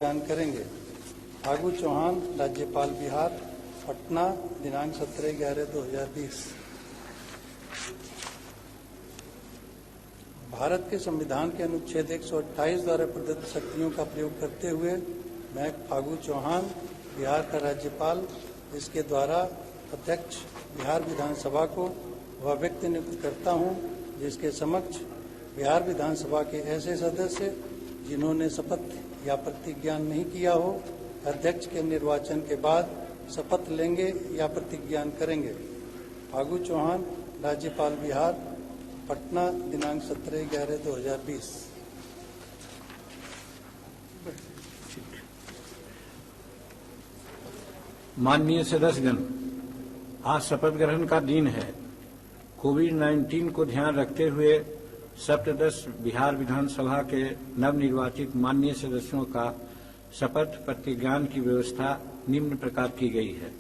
बयान करेंगे। फागू चौहान, राज्यपाल बिहार, पटना, दिनांक 17/11/2020। भारत के संविधान के अनुच्छेद 128 द्वारा प्रदत्त शक्तियों का प्रयोग करते हुए मैं फागू चौहान, बिहार का राज्यपाल, इसके द्वारा अध्यक्ष बिहार विधानसभा को वह व्यक्ति नियुक्त करता हूं जिसके समक्ष बिहार विधानसभा के ऐसे सदस्य जिन्होंने शपथ या प्रतिज्ञा नहीं किया हो, अध्यक्ष के निर्वाचन के बाद शपथ लेंगे या प्रतिज्ञान करेंगे। फागू चौहान, राज्यपाल बिहार, पटना, दिनांक 17/11/2020। माननीय सदस्यगण, आज शपथ ग्रहण का दिन है। कोविड-19 को ध्यान रखते हुए सप्तदश बिहार विधानसभा के नवनिर्वाचित माननीय सदस्यों का शपथ प्रतिज्ञान की व्यवस्था निम्न प्रकार की गई है।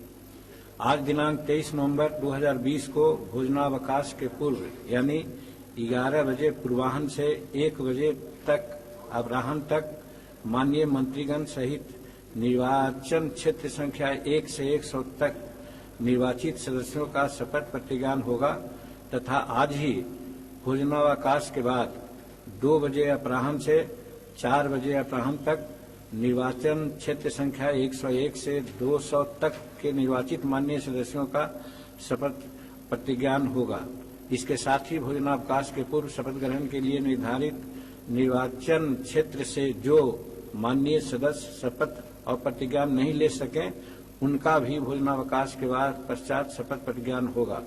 आज दिनांक 23 नवंबर 2020 को भोजनावकाश के पूर्व यानी 11 बजे पूर्वाह्न से 1 बजे तक अपराह्न तक माननीय मंत्रीगण सहित निर्वाचन क्षेत्र संख्या 1 से 100 तक निर्वाचित सदस्यों का शपथ प्रतिज्ञान होगा तथा आज ही भोजनावकाश के बाद 2 बजे अपराह्न से 4 बजे अपराह्न तक निर्वाचन क्षेत्र संख्या 101 से 200 तक के निर्वाचित माननीय सदस्यों का शपथ प्रतिज्ञान होगा। इसके साथ ही भोजनावकाश के पूर्व शपथ ग्रहण के लिए निर्धारित निर्वाचन क्षेत्र से जो माननीय सदस्य शपथ और प्रतिज्ञान नहीं ले सकें, उनका भी भोजनावकाश के बाद पश्चात शपथ प्रतिज्ञान होगा।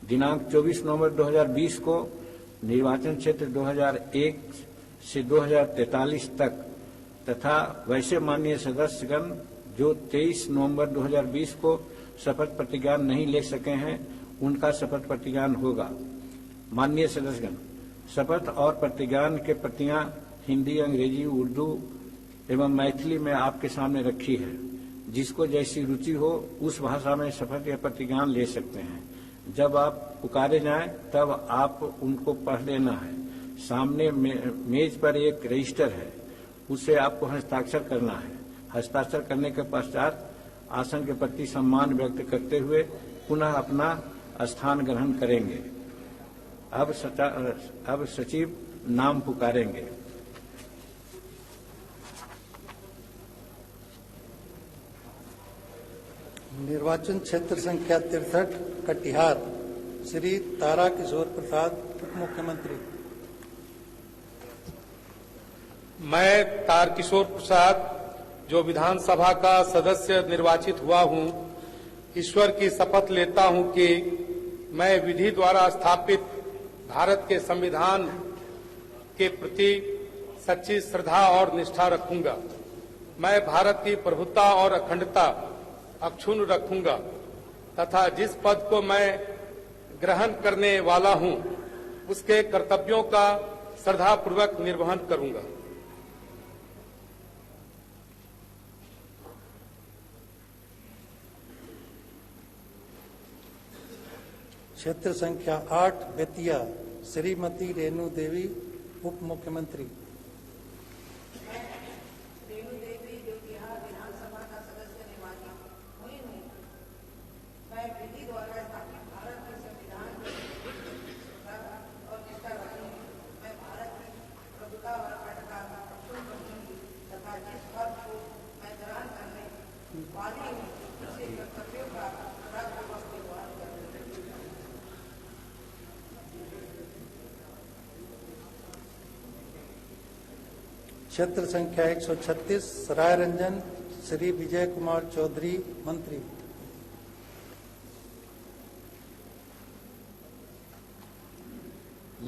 दिनांक 24 नवंबर 2020 को निर्वाचन क्षेत्र 2001 से 2043 तक तथा वैसे माननीय सदस्यगण जो 23 नवंबर 2020 को शपथ प्रतिज्ञान नहीं ले सके हैं, उनका शपथ प्रतिज्ञान होगा। माननीय सदस्यगण, शपथ और प्रतिज्ञान के प्रतियां हिंदी, अंग्रेजी, उर्दू एवं मैथिली में आपके सामने रखी है। जिसको जैसी रुचि हो उस भाषा में शपथ या प्रतिज्ञान ले सकते हैं। जब आप पुकारे जाएं तब आप उनको पढ़ लेना है। सामने मेज पर एक रजिस्टर है, उसे आपको हस्ताक्षर करना है। हस्ताक्षर करने के पश्चात आसन के प्रति सम्मान व्यक्त करते हुए पुनः अपना स्थान ग्रहण करेंगे। अब सचिव नाम पुकारेंगे। निर्वाचन क्षेत्र संख्या 63 कटिहार, श्री ताराकिशोर प्रसाद, उप मुख्यमंत्री। मैं तारकिशोर प्रसाद, जो विधानसभा का सदस्य निर्वाचित हुआ हूं, ईश्वर की शपथ लेता हूं कि मैं विधि द्वारा स्थापित भारत के संविधान के प्रति सच्ची श्रद्धा और निष्ठा रखूंगा। मैं भारत की प्रभुता और अखंडता अक्षुण्ण रखूंगा तथा जिस पद को मैं ग्रहण करने वाला हूं, उसके कर्तव्यों का श्रद्धापूर्वक निर्वहन करूंगा। क्षेत्र संख्या 8 बेतिया, श्रीमती रेणु देवी, उप मुख्यमंत्री। क्षेत्र संख्या 136 सराय रंजन, श्री विजय कुमार चौधरी, मंत्री।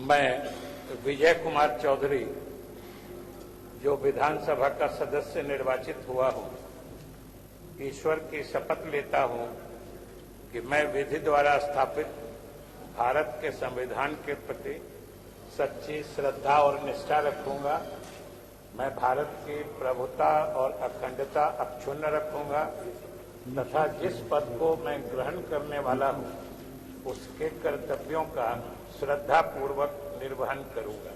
मैं विजय कुमार चौधरी, जो विधानसभा का सदस्य निर्वाचित हुआ हूं, ईश्वर की शपथ लेता हूं कि मैं विधि द्वारा स्थापित भारत के संविधान के प्रति सच्ची श्रद्धा और निष्ठा रखूंगा। मैं भारत की प्रभुता और अखंडता अक्षुण्ण रखूंगा तथा जिस पद को मैं ग्रहण करने वाला हूं, उसके कर्तव्यों का श्रद्धापूर्वक निर्वहन करूंगा।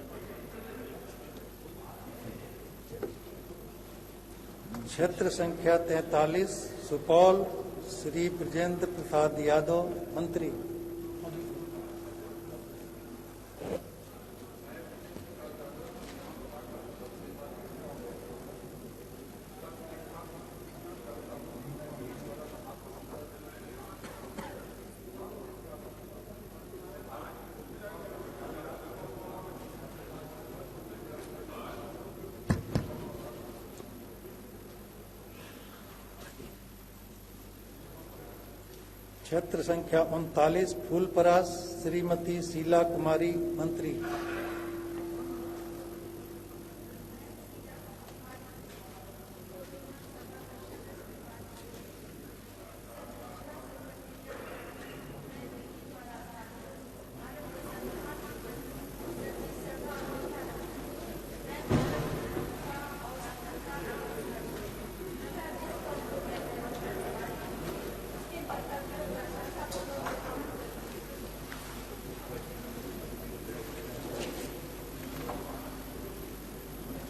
क्षेत्र संख्या 43 सुपौल श्री ब्रजेंद्र प्रसाद यादव मंत्री। क्षेत्र संख्या 39 फूलपरास श्रीमती शीला कुमारी मंत्री।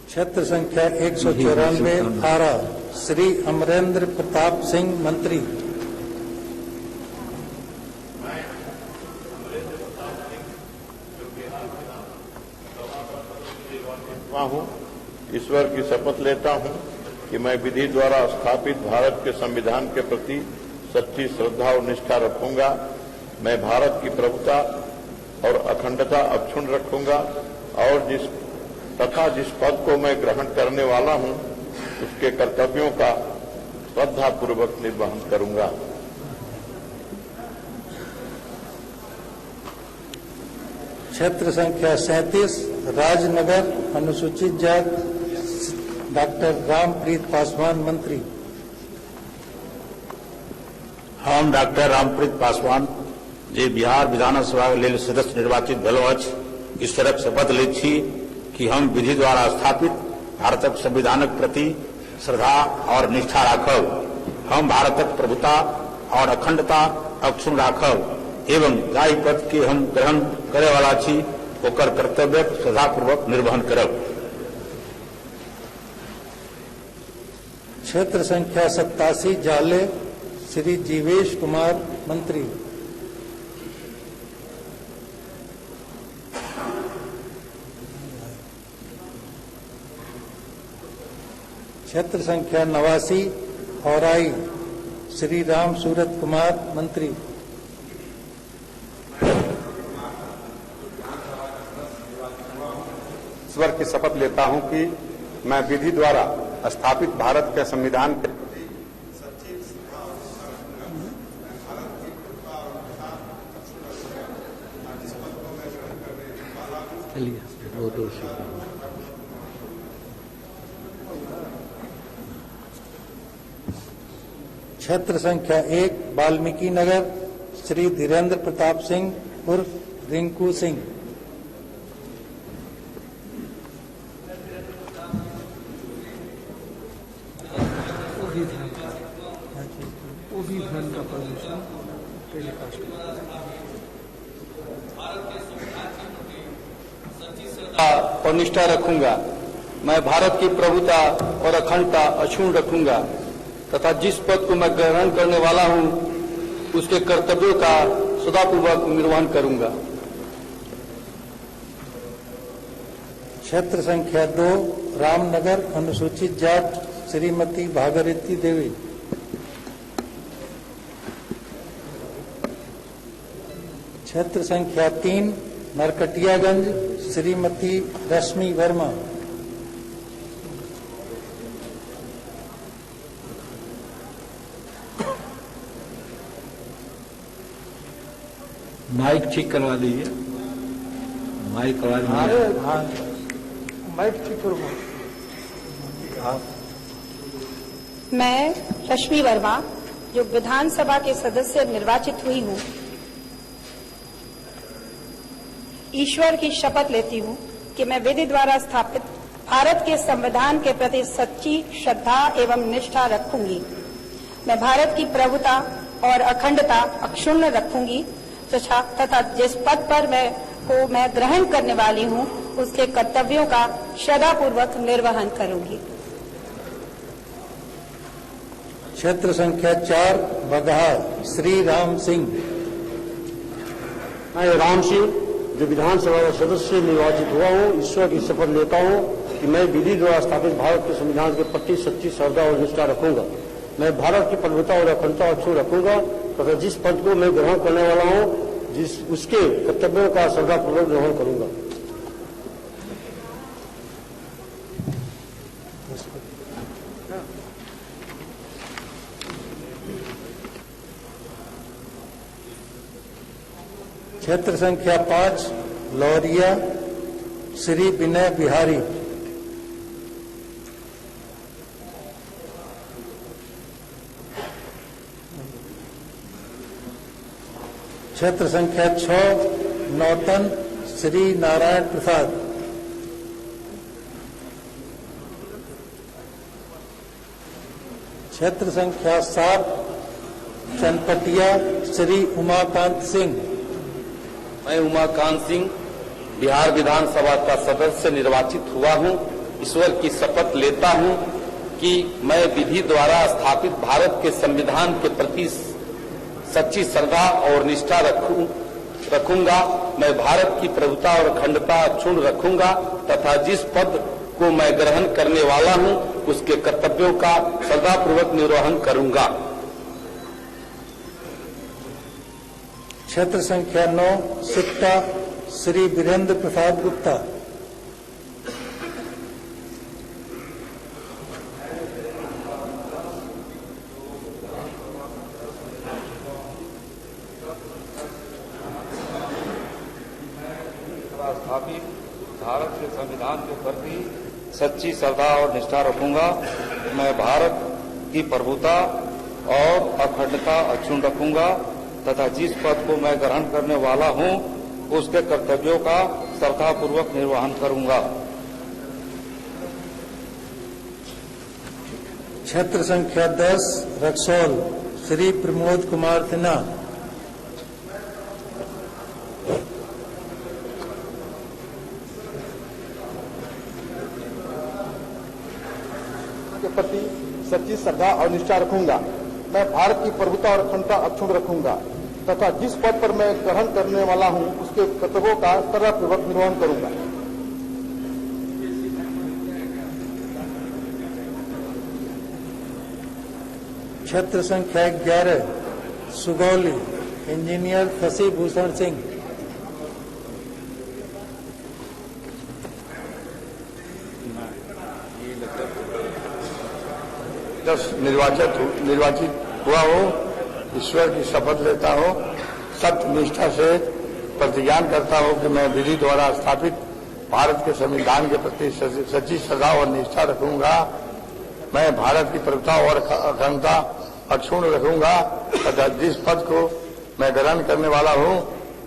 क्षेत्र संख्या 194 आरा श्री अमरेंद्र प्रताप सिंह मंत्री। ईश्वर की शपथ लेता हूं कि मैं विधि द्वारा स्थापित भारत के संविधान के प्रति सच्ची श्रद्धा और निष्ठा रखूंगा। मैं भारत की प्रभुता और अखंडता अक्षुण्ण रखूंगा और जिस पद को मैं ग्रहण करने वाला हूं उसके कर्तव्यों का श्रद्धापूर्वक निर्वहन करूंगा। क्षेत्र संख्या 37 राजनगर अनुसूचित जाति डॉक्टर रामप्रीत पासवान मंत्री। हम डॉक्टर रामप्रीत पासवान जे बिहार विधानसभा के लेल सदस्य निर्वाचित भेलहुँ अछि, ईश्वरक शपथ लैत छी कि हम विधि द्वारा स्थापित भारतक संविधानक प्रति श्रद्धा और निष्ठा राखब। हम भारतक प्रभुता और अखंडता अक्षुण्ण राखब एवं जाहि पद के हम ग्रहण करे वाला छी ओकर कर्तव्यक श्रद्धापूर्वक निर्वहन करब। क्षेत्र संख्या 87 जाले श्री जीवेश कुमार मंत्री। क्षेत्र संख्या 89 औराई श्री राम सूरत कुमार मंत्री। ईश्वर की शपथ लेता हूं कि मैं विधि द्वारा स्थापित भारत के संविधान के क्षेत्र संख्या 1 वाल्मीकि नगर श्री धीरेन्द्र प्रताप सिंह उर्फ रिंकू सिंह। और निष्ठा रखूंगा। मैं भारत की प्रभुता और अखंडता अक्षुण्ण रखूंगा तथा जिस पद को मैं ग्रहण करने वाला हूं उसके कर्तव्यों का सदापूर्वक निर्वहन करूंगा। क्षेत्र संख्या 2 रामनगर अनुसूचित जाति श्रीमती भागीरथी देवी। क्षेत्र संख्या 3 नरकटियागंज श्रीमती रश्मि वर्मा। माइक ठीक करवा दीजिए। माइक आवाज माइक ठीक करो। मैं रश्मि वर्मा जो विधानसभा के सदस्य निर्वाचित हुई हूं, ईश्वर की शपथ लेती हूं कि मैं विधि द्वारा स्थापित भारत के संविधान के प्रति सच्ची श्रद्धा एवं निष्ठा रखूंगी। मैं भारत की प्रभुता और अखंडता अक्षुण्ण रखूंगी तथा जिस पद पर मैं ग्रहण करने वाली हूं उसके कर्तव्यों का श्रद्धापूर्वक निर्वहन करूंगी। क्षेत्र संख्या 4 बगहा श्री राम सिंह। मैं राम सिंह जो विधानसभा का सदस्य निर्वाचित हुआ हूँ, ईश्वर की शपथ लेता हूँ कि मैं विधि द्वारा स्थापित भारत के संविधान के प्रति सच्ची श्रद्धा और निष्ठा रखूंगा। मैं भारत की प्रभुता और अखंडता अक्षुण्ण रखूंगा तथा जिस पद को मैं ग्रहण करने वाला हूँ उसके कर्तव्यों का श्रद्धापूर्वक ग्रहण करूंगा। क्षेत्र संख्या 5 लौरिया श्री विनय बिहारी। क्षेत्र संख्या 6 नौतन श्री नारायण प्रसाद। क्षेत्र संख्या 7 चनपटिया श्री उमाकांत सिंह। मैं उमाकांत सिंह बिहार विधानसभा का सदस्य निर्वाचित हुआ हूं। ईश्वर की शपथ लेता हूं कि मैं विधि द्वारा स्थापित भारत के संविधान के प्रति सच्ची श्रद्धा और निष्ठा रखूंगा। मैं भारत की प्रभुता और अखंडता अक्षुण्ण रखूंगा तथा जिस पद को मैं ग्रहण करने वाला हूं उसके कर्तव्यों का श्रद्धापूर्वक निर्वहन करूंगा। क्षेत्र संख्या 9 सिकटा श्री वीरेंद्र प्रसाद गुप्ता। स्थापित भारत के संविधान के प्रति सच्ची श्रद्धा और निष्ठा रखूंगा। मैं भारत की प्रभुता और अखंडता अक्षुण्ण रखूंगा तथा जिस पद को मैं ग्रहण करने वाला हूं उसके कर्तव्यों का श्रद्धापूर्वक निर्वहन करूंगा। क्षेत्र संख्या 10 रक्सौल श्री प्रमोद कुमार सिन्हा। के प्रति सच्ची श्रद्धा और निष्ठा रखूंगा। मैं भारत की प्रभुता और अखंडता अक्षुण्ण रखूंगा तथा जिस पद पर मैं ग्रहण करने वाला हूं उसके कर्तव्यों का श्रद्धापूर्वक निर्वहन करूंगा। क्षेत्र संख्या 11 सुगौली इंजीनियर शशि भूषण सिंह। निर्वाचित हुआ हूँ, ईश्वर की शपथ लेता हूँ, सत्य निष्ठा से प्रतिज्ञान करता हूँ कि मैं विधि द्वारा स्थापित भारत के संविधान के प्रति सच्ची श्रद्धा और निष्ठा रखूंगा। मैं भारत की प्रभुता और अखंडता अक्षुण्ण रखूंगा तथा जिस पद को मैं ग्रहण करने वाला हूँ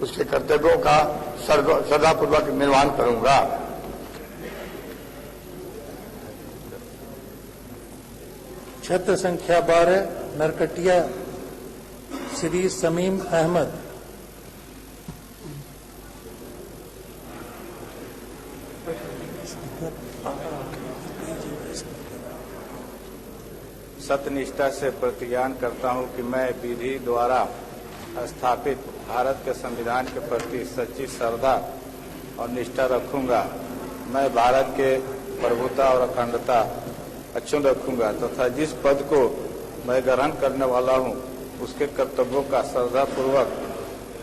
उसके कर्तव्यों का श्रद्धापूर्वक निर्वहन करूंगा। क्षेत्र संख्या 12 नरकटिया श्री समीम अहमद। सत्यनिष्ठा से प्रतिज्ञान करता हूं कि मैं विधि द्वारा स्थापित भारत के संविधान के प्रति सच्ची श्रद्धा और निष्ठा रखूंगा। मैं भारत के प्रभुता और अखंडता अक्षुण्ण रखूंगा तथा जिस पद को मैं ग्रहण करने वाला हूं उसके कर्तव्यों का श्रद्धापूर्वक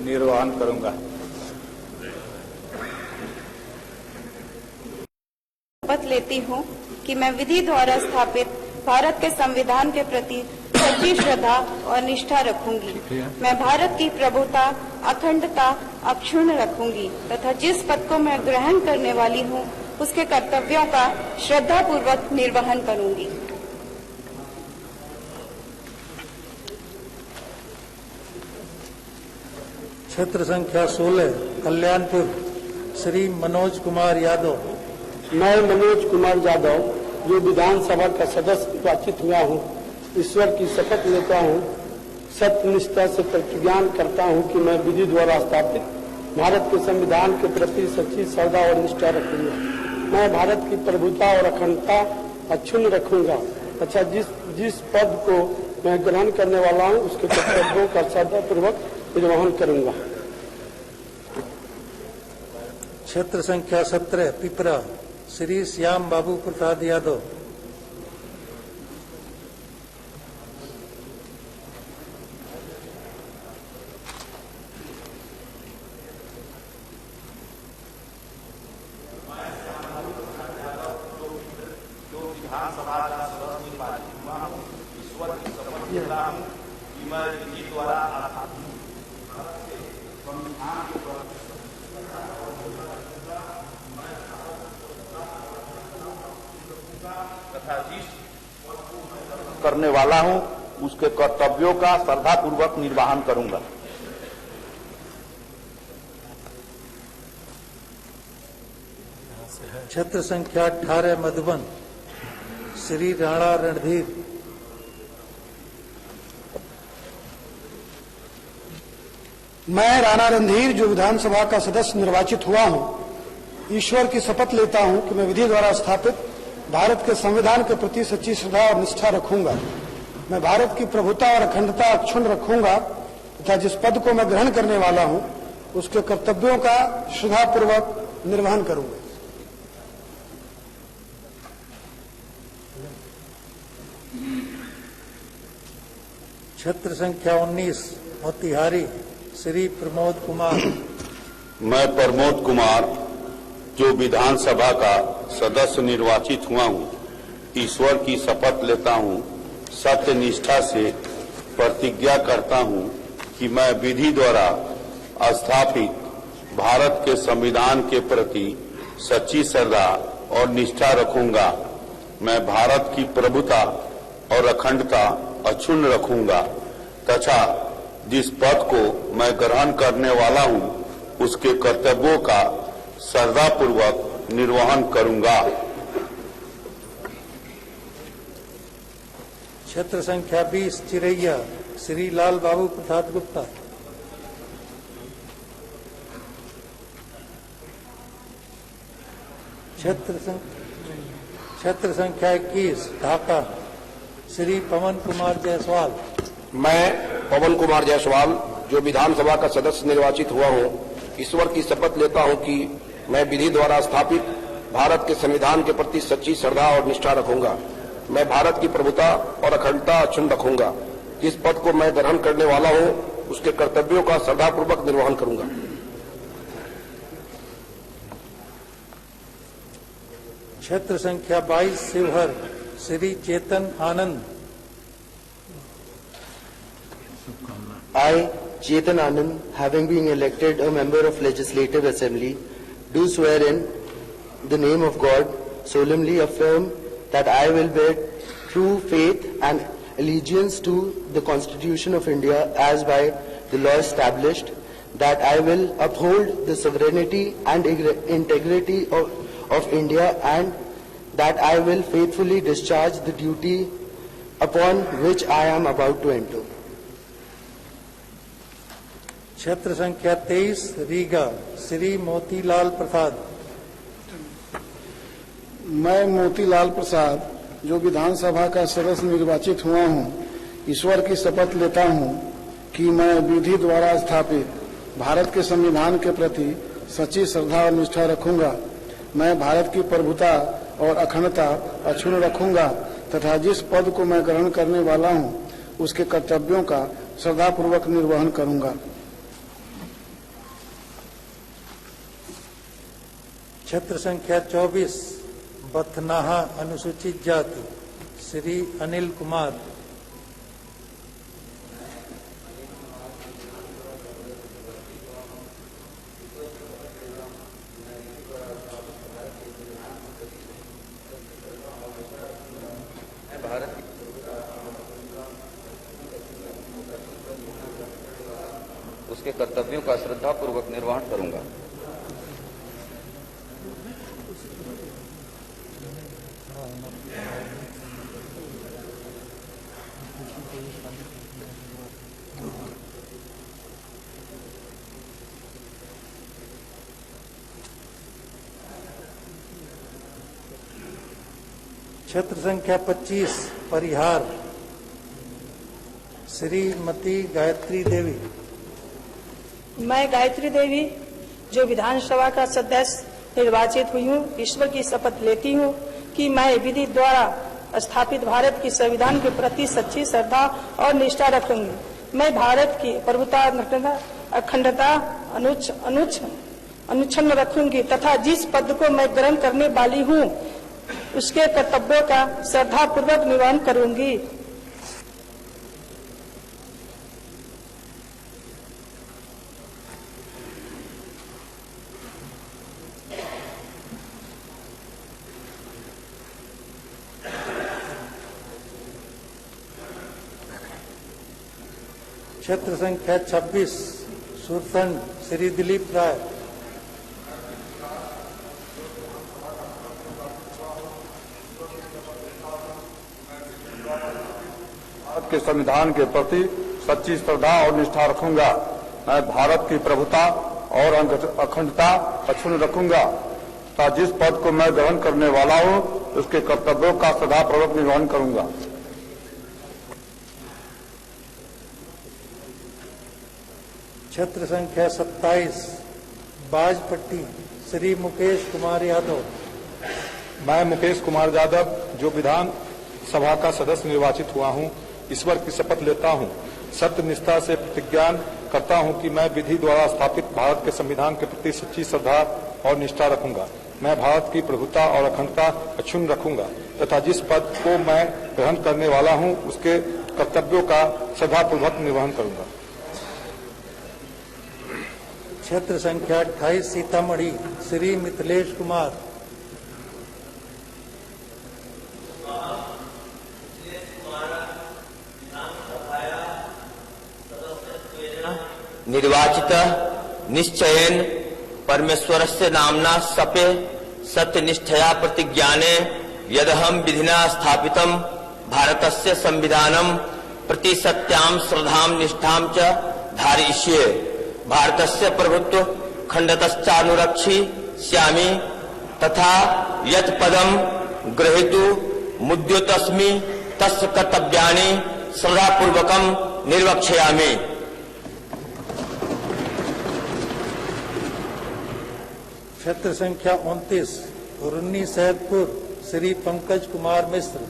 निर्वहन करूंगा। शपथ लेती हूँ कि मैं विधि द्वारा स्थापित भारत के संविधान के प्रति सच्ची श्रद्धा और निष्ठा रखूंगी। मैं भारत की प्रभुता अखंडता अक्षुण्ण रखूंगी तथा जिस पद को मैं ग्रहण करने वाली हूँ उसके कर्तव्यों का श्रद्धापूर्वक निर्वहन करूंगी। क्षेत्र संख्या 16 कल्याणपुर श्री मनोज कुमार यादव। मैं मनोज कुमार यादव जो विधानसभा का सदस्य निर्वाचित हुआ हूँ, ईश्वर की शपथ लेता हूँ, सत्यनिष्ठा से प्रतिज्ञान करता हूँ कि मैं विधि द्वारा स्थापित भारत के संविधान के प्रति सच्ची श्रद्धा और निष्ठा रखूंगा। मैं भारत की प्रभुता और अखंडता अक्षुण्ण रखूंगा तथा जिस पद को मैं ग्रहण करने वाला हूं, उसके कर्तव्यों का श्रद्धापूर्वक निर्वहन करूंगा। क्षेत्र संख्या 17 पिपरा श्री श्याम बाबू प्रसाद यादव। करने वाला हूं, उसके कर्तव्यों का श्रद्धापूर्वक निर्वहन करूंगा। क्षेत्र संख्या 18 मधुबन श्री राणा रणधीर। मैं राणा रणधीर, जो विधानसभा का सदस्य निर्वाचित हुआ हूं, ईश्वर की शपथ लेता हूं कि मैं विधि द्वारा स्थापित भारत के संविधान के प्रति सच्ची श्रद्धा और निष्ठा रखूंगा। मैं भारत की प्रभुता और अखंडता अक्षुण्ण रखूंगा तथा जिस पद को मैं ग्रहण करने वाला हूं, उसके कर्तव्यों का श्रद्धापूर्वक निर्वहन करूंगा। क्षेत्र संख्या 19 मोतिहारी श्री प्रमोद कुमार। मैं प्रमोद कुमार, जो विधानसभा का सदस्य निर्वाचित हुआ हूं, ईश्वर की शपथ लेता हूं, सत्य निष्ठा से प्रतिज्ञा करता हूं कि मैं विधि द्वारा स्थापित भारत के संविधान के प्रति सच्ची श्रद्धा और निष्ठा रखूंगा। मैं भारत की प्रभुता और अखंडता अक्षुण्ण रखूंगा तथा जिस पद को मैं ग्रहण करने वाला हूं, उसके कर्तव्यों का श्रद्धापूर्वक निर्वहन करूंगा। क्षेत्र संख्या 20 चिरैया श्री लाल बाबू प्रसाद गुप्ता। क्षेत्र संख्या 21 ढाका श्री पवन कुमार जायसवाल। मैं पवन कुमार जायसवाल, जो विधानसभा का सदस्य निर्वाचित हुआ हूं, ईश्वर की शपथ लेता हूं कि मैं विधि द्वारा स्थापित भारत के संविधान के प्रति सच्ची श्रद्धा और निष्ठा रखूंगा। मैं भारत की प्रभुता और अखंडता अक्षुण्ण रखूंगा। जिस पद को मैं ग्रहण करने वाला हूं, उसके कर्तव्यों का श्रद्धापूर्वक निर्वहन करूंगा। क्षेत्र संख्या 22 Sheohar Shri Chetan Anand. I, Chetan Anand, having been elected a member of Legislative Assembly, do swear in the name of God, solemnly affirm that I will bear true faith and allegiance to the Constitution of India as by the law established, that I will uphold the sovereignty and integrity of India, and that I will faithfully discharge the duty upon which I am about to enter. क्षेत्र संख्या 23 रीगा श्री मोतीलाल प्रसाद। मैं मोतीलाल प्रसाद, जो विधानसभा का सदस्य निर्वाचित हुआ हूं, ईश्वर की शपथ लेता हूं कि मैं विधि द्वारा स्थापित भारत के संविधान के प्रति सच्ची श्रद्धा और निष्ठा रखूंगा। मैं भारत की प्रभुता और अखंडता अक्षुण्ण रखूंगा तथा जिस पद को मैं ग्रहण करने वाला हूं, उसके कर्तव्यों का श्रद्धापूर्वक निर्वहन करूंगा। क्षेत्र संख्या 24 बथनाहा अनुसूचित जाति श्री अनिल कुमार। उसके कर्तव्यों का श्रद्धापूर्वक निर्वहन करूंगा। क्षेत्र संख्या 25 परिहार श्रीमती गायत्री देवी। मैं गायत्री देवी जो विधानसभा का सदस्य निर्वाचित हुई हूँ, ईश्वर की शपथ लेती हूँ कि मैं विधि द्वारा स्थापित भारत की संविधान के प्रति सच्ची श्रद्धा और निष्ठा रखूंगी। मैं भारत की प्रभुता, अखंडता अनुच्छिन्न रखूंगी तथा जिस पद को मैं ग्रहण करने वाली हूँ उसके कर्तव्यों का श्रद्धापूर्वक निर्वहन करूंगी। क्षेत्र संख्या 26 सुरसंड श्री दिलीप राय। भारत के संविधान के प्रति सच्ची श्रद्धा और निष्ठा रखूंगा। मैं भारत की प्रभुता और अखंडता अक्षुण्ण रखूंगा तथा जिस पद को मैं ग्रहण करने वाला हूं उसके कर्तव्यों का सदापूर्वक निर्वहन करूंगा। क्षेत्र संख्या 27 बाजपट्टी श्री मुकेश कुमार यादव। मैं मुकेश कुमार यादव जो विधान सभा का सदस्य निर्वाचित हुआ हूं, ईश्वर की शपथ लेता हूं, सत्य निष्ठा से प्रतिज्ञान करता हूं कि मैं विधि द्वारा स्थापित भारत के संविधान के प्रति सच्ची श्रद्धा और निष्ठा रखूंगा। मैं भारत की प्रभुता और अखंडता अक्षुण्ण रखूंगा तथा जिस पद को मैं ग्रहण करने वाला हूं उसके कर्तव्यों का श्रद्धापूर्वक निर्वहन करूंगा। क्षेत्र संख्या 28 सीतामढ़ी श्री मिथिलेश कुमार। निर्वाचित निश्चयेन परमेश्वरस्य नाम्ना सपे सत्यनिष्ठया प्रतिज्ञाने यदहं विधिना स्थापितं भारतस्य संविधानं प्रति सत्यां श्रद्धां निष्ठां च धारयिष्ये। भारतस्य प्रभुत्व खंडतश्चानुरक्षी स्यामि तथा यत् पदं ग्रहीतु मुद्युतस्मि तस्य कर्तव्यानि श्रद्धापूर्वकं निर्वक्ष्यामि। क्षेत्र संख्या 29 रुन्नी सैदपुर श्री पंकज कुमार मिश्र।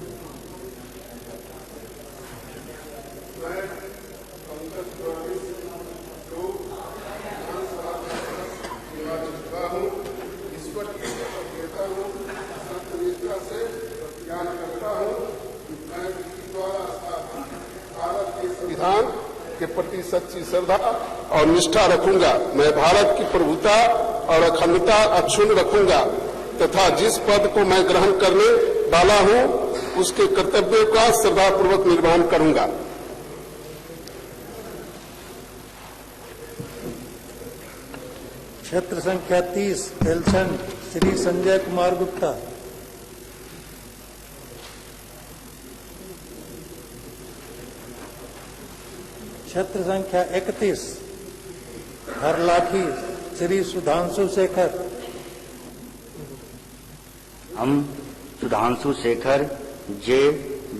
संविधान के प्रति सच्ची श्रद्धा और निष्ठा रखूंगा। मैं भारत की प्रभुता और अखंडता अक्षुण्ण रखूंगा तथा जिस पद को मैं ग्रहण करने वाला हूं उसके कर्तव्यों का श्रद्धापूर्वक निर्वहन करूंगा। क्षेत्र संख्या 30 बेलछंड श्री संजय कुमार गुप्ता। क्षेत्र संख्या 31 हरलाठी श्री सुधांशु शेखर। हम सुधांशु शेखर जे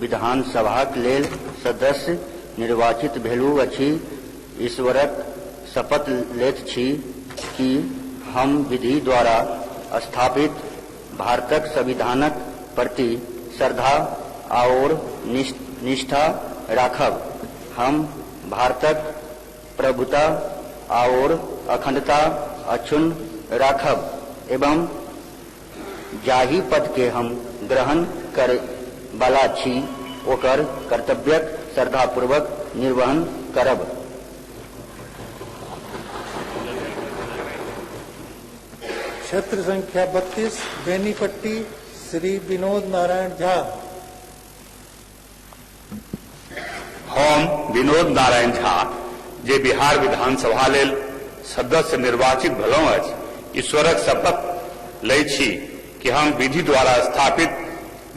विधानसभाक लेल सदस्य निर्वाचित भेलू अछि, ईश्वरक शपथ लैत छी कि हम विधि द्वारा स्थापित भारतक संविधानक प्रति श्रद्धा और निष्ठा राखब। हम भारतक प्रभुता और अखंडता अक्षुण्ण राखब एवं जाहि पद के हम ग्रहण करे वाला छी ओकर कर्तव्यक श्रद्धापूर्वक निर्वहन करब। क्षेत्र संख्या 32 बेनीपट्टी श्री विनोद नारायण झा। हम विनोद नारायण झा जे बिहार विधानसभा लेल सदस्य निर्वाचित भेलहुं अछि, ईश्वरक शपथ लै छी कि हम विधि द्वारा स्थापित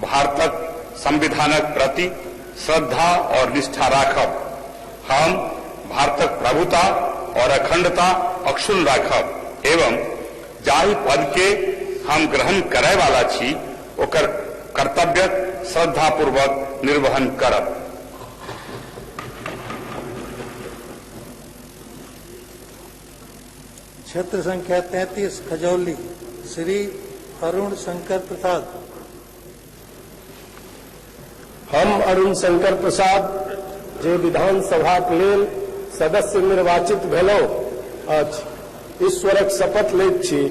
भारतक संविधानक प्रति श्रद्धा और निष्ठा राखब। हम भारतक प्रभुता और अखंडता अक्षुण्ण राखब एवं जाहि पद के हम ग्रहण करय वाला छी ओकर कर्तव्यक श्रद्धापूर्वक निर्वहन करब। क्षेत्र संख्या 33 खजौली श्री अरुण शंकर प्रसाद। हम अरुण शंकर प्रसाद जे विधानसभा के लेल सदस्य निर्वाचित भेलहुँ अछि, ईश्वरक शपथ लैत छी,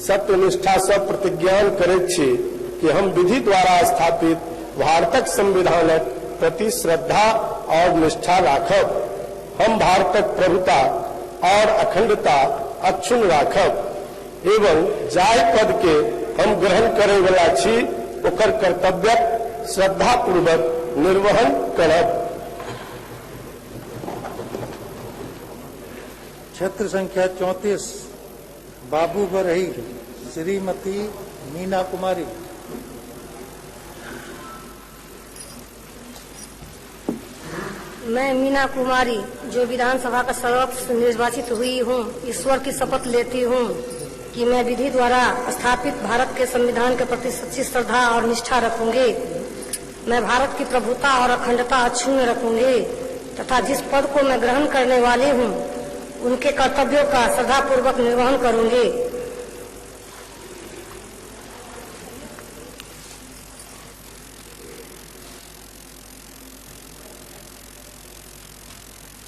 सत्यनिष्ठा सँ प्रतिज्ञान करैत छी कि हम विधि द्वारा स्थापित भारतक संविधानक प्रति श्रद्धा और निष्ठा राखब। हम भारतक प्रभुता और अखंडता अक्षुण्ण राखब एवं जाय पद के हम ग्रहण करे वाला छी ओकर कर्तव्यक श्रद्धा पूर्वक निर्वहन करब। क्षेत्र संख्या 34 बाबू बरही श्रीमती मीना कुमारी। मैं मीना कुमारी जो विधानसभा का सदस्य निर्वाचित हुई हूँ, ईश्वर की शपथ लेती हूँ कि मैं विधि द्वारा स्थापित भारत के संविधान के प्रति सच्ची श्रद्धा और निष्ठा रखूंगी। मैं भारत की प्रभुता और अखंडता अक्षुण्ण रखूंगी तथा जिस पद को मैं ग्रहण करने वाली हूँ उनके कर्तव्यों का श्रद्धापूर्वक निर्वहन करूंगी।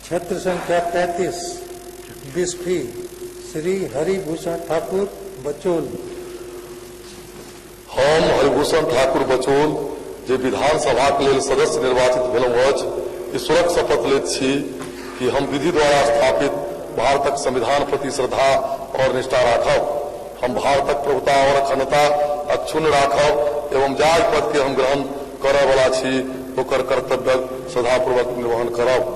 क्षेत्र संख्या 35 बिस्फी श्री हरिभूषण ठाकुर बचोल। हम हरिभूषण ठाकुर बचोल जे विधानसभा के लेल सदस्य निर्वाचित भेलहुँ अछि, ईश्वरक शपथ लैत छी कि हम विधि द्वारा स्थापित भारतक संविधान प्रति श्रद्धा और निष्ठा राखब। हम भारतक प्रभुता और अखंडता अक्षुण्ण राखब एवं जाय पद के हम ग्रहण करय वाला छी ओकर कर्तव्यक श्रद्धापूर्वक निर्वहन करब।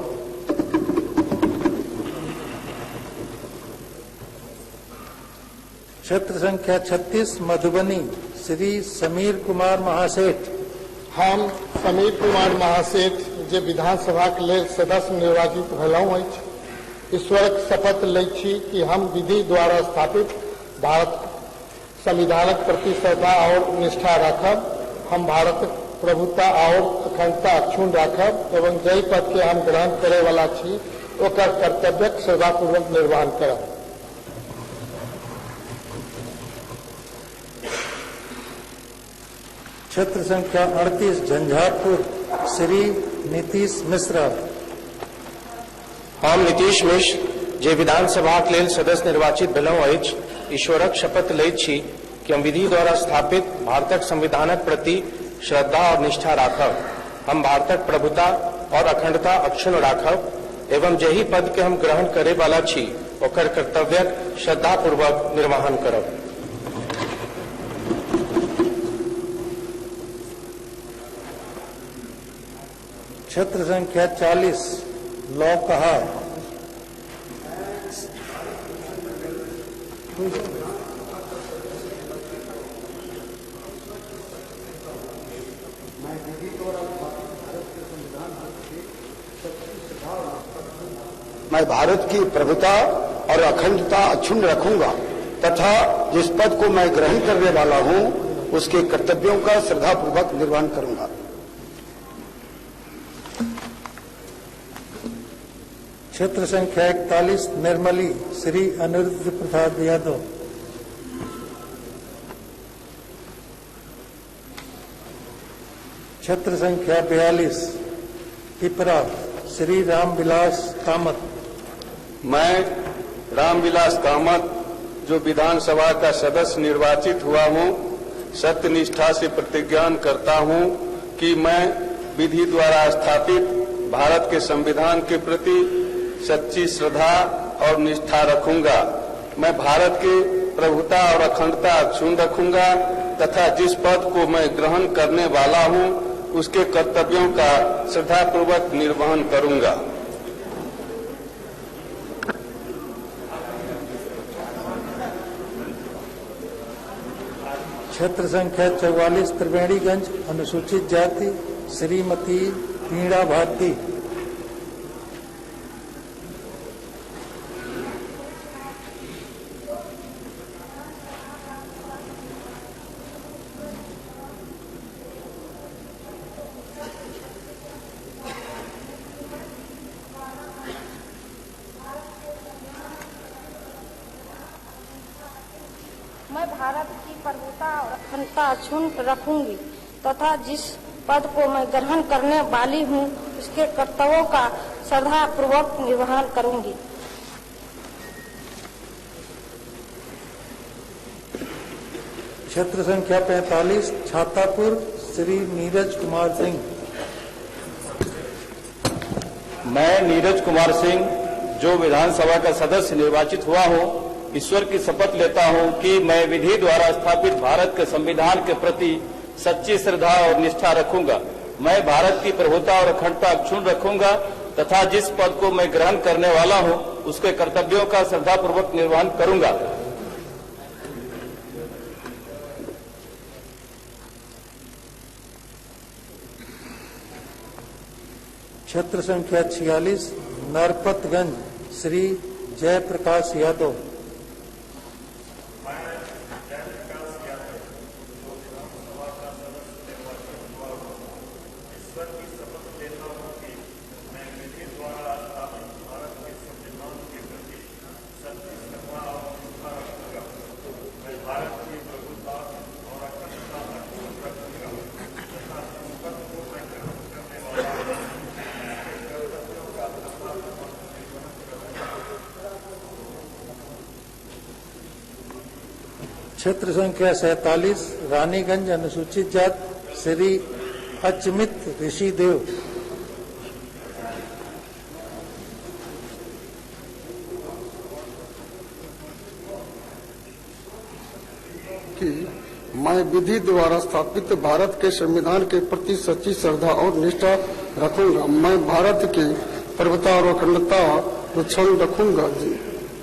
क्षेत्र संख्या 36 मधुबनी श्री समीर कुमार महासेठ। हम समीर कुमार महासेठ जे विधानसभा के लेल सदस्य निर्वाचित भेलहुँ अछि, ईश्वरक शपथ लैत छी कि हम विधि द्वारा स्थापित भारत संविधानक प्रति श्रद्धा और निष्ठा राखब। हम भारतक प्रभुता और अखंडता अक्षुण्ण राखब एवं जहि पद के हम ग्रहण करे वाला छी ओकर कर्तव्यक श्रद्धापूर्वक निर्वहन करब। क्षेत्र संख्या 38 झंझारपुर श्री नीतीश मिश्रा। हम नीतीश मिश्र जे विधानसभा के लेल सदस्य निर्वाचित भेलहुँ अछि, ईश्वरक शपथ लैत छी कि हम विधि द्वारा स्थापित भारतक संविधानक प्रति श्रद्धा और निष्ठा राखब। हम भारतक प्रभुता और अखंडता अक्षुण्ण राखब एवं जहि पद के हम ग्रहण करे वाला छी ओकर कर्तव्यक श्रद्धापूर्वक निर्वहन करब। क्षेत्र संख्या 40 लौकहा मैं भारत की प्रभुता और अखंडता अक्षुण्ण रखूंगा तथा जिस पद को मैं ग्रहण करने वाला हूं उसके कर्तव्यों का श्रद्धापूर्वक निर्वहन करूंगा। क्षेत्र संख्या 41 निर्मली श्री अनिरुद्ध प्रसाद यादव। क्षेत्र संख्या 42 पिपरा श्री रामविलास कामत। मैं रामविलास कामत जो विधानसभा का सदस्य निर्वाचित हुआ हूँ, सत्यनिष्ठा से प्रतिज्ञान करता हूँ कि मैं विधि द्वारा स्थापित भारत के संविधान के प्रति सच्ची श्रद्धा और निष्ठा रखूंगा। मैं भारत के प्रभुता और अखंडता अक्षुण्ण रखूंगा तथा जिस पद को मैं ग्रहण करने वाला हूं उसके कर्तव्यों का श्रद्धापूर्वक निर्वहन करूंगा। क्षेत्र संख्या 44 त्रिवेणीगंज अनुसूचित जाति श्रीमती वीणा भारती। प्रभुता और अखंडता अक्षुण्ण रखूंगी तथा जिस पद को मैं ग्रहण करने वाली हूँ उसके कर्तव्यों का श्रद्धा पूर्वक निर्वहन करूंगी। क्षेत्र संख्या 45 छातापुर श्री नीरज कुमार सिंह। मैं नीरज कुमार सिंह जो विधानसभा का सदस्य निर्वाचित हुआ हूँ, ईश्वर की शपथ लेता हूँ कि मैं विधि द्वारा स्थापित भारत के संविधान के प्रति सच्ची श्रद्धा और निष्ठा रखूंगा। मैं भारत की प्रभुता और अखंडता अक्षुण्ण रखूंगा तथा जिस पद को मैं ग्रहण करने वाला हूँ उसके कर्तव्यों का श्रद्धापूर्वक निर्वहन करूंगा। क्षेत्र संख्या 46 नरपतगंज श्री जयप्रकाश यादव। क्षेत्र संख्या 47 रानीगंज अनुसूचित जाति श्री अचमित ऋषिदेव। कि मैं विधि द्वारा स्थापित भारत के संविधान के प्रति सच्ची श्रद्धा और निष्ठा रखूंगा। मैं भारत की प्रभुता और अखंडता अक्षुण्ण रखूंगा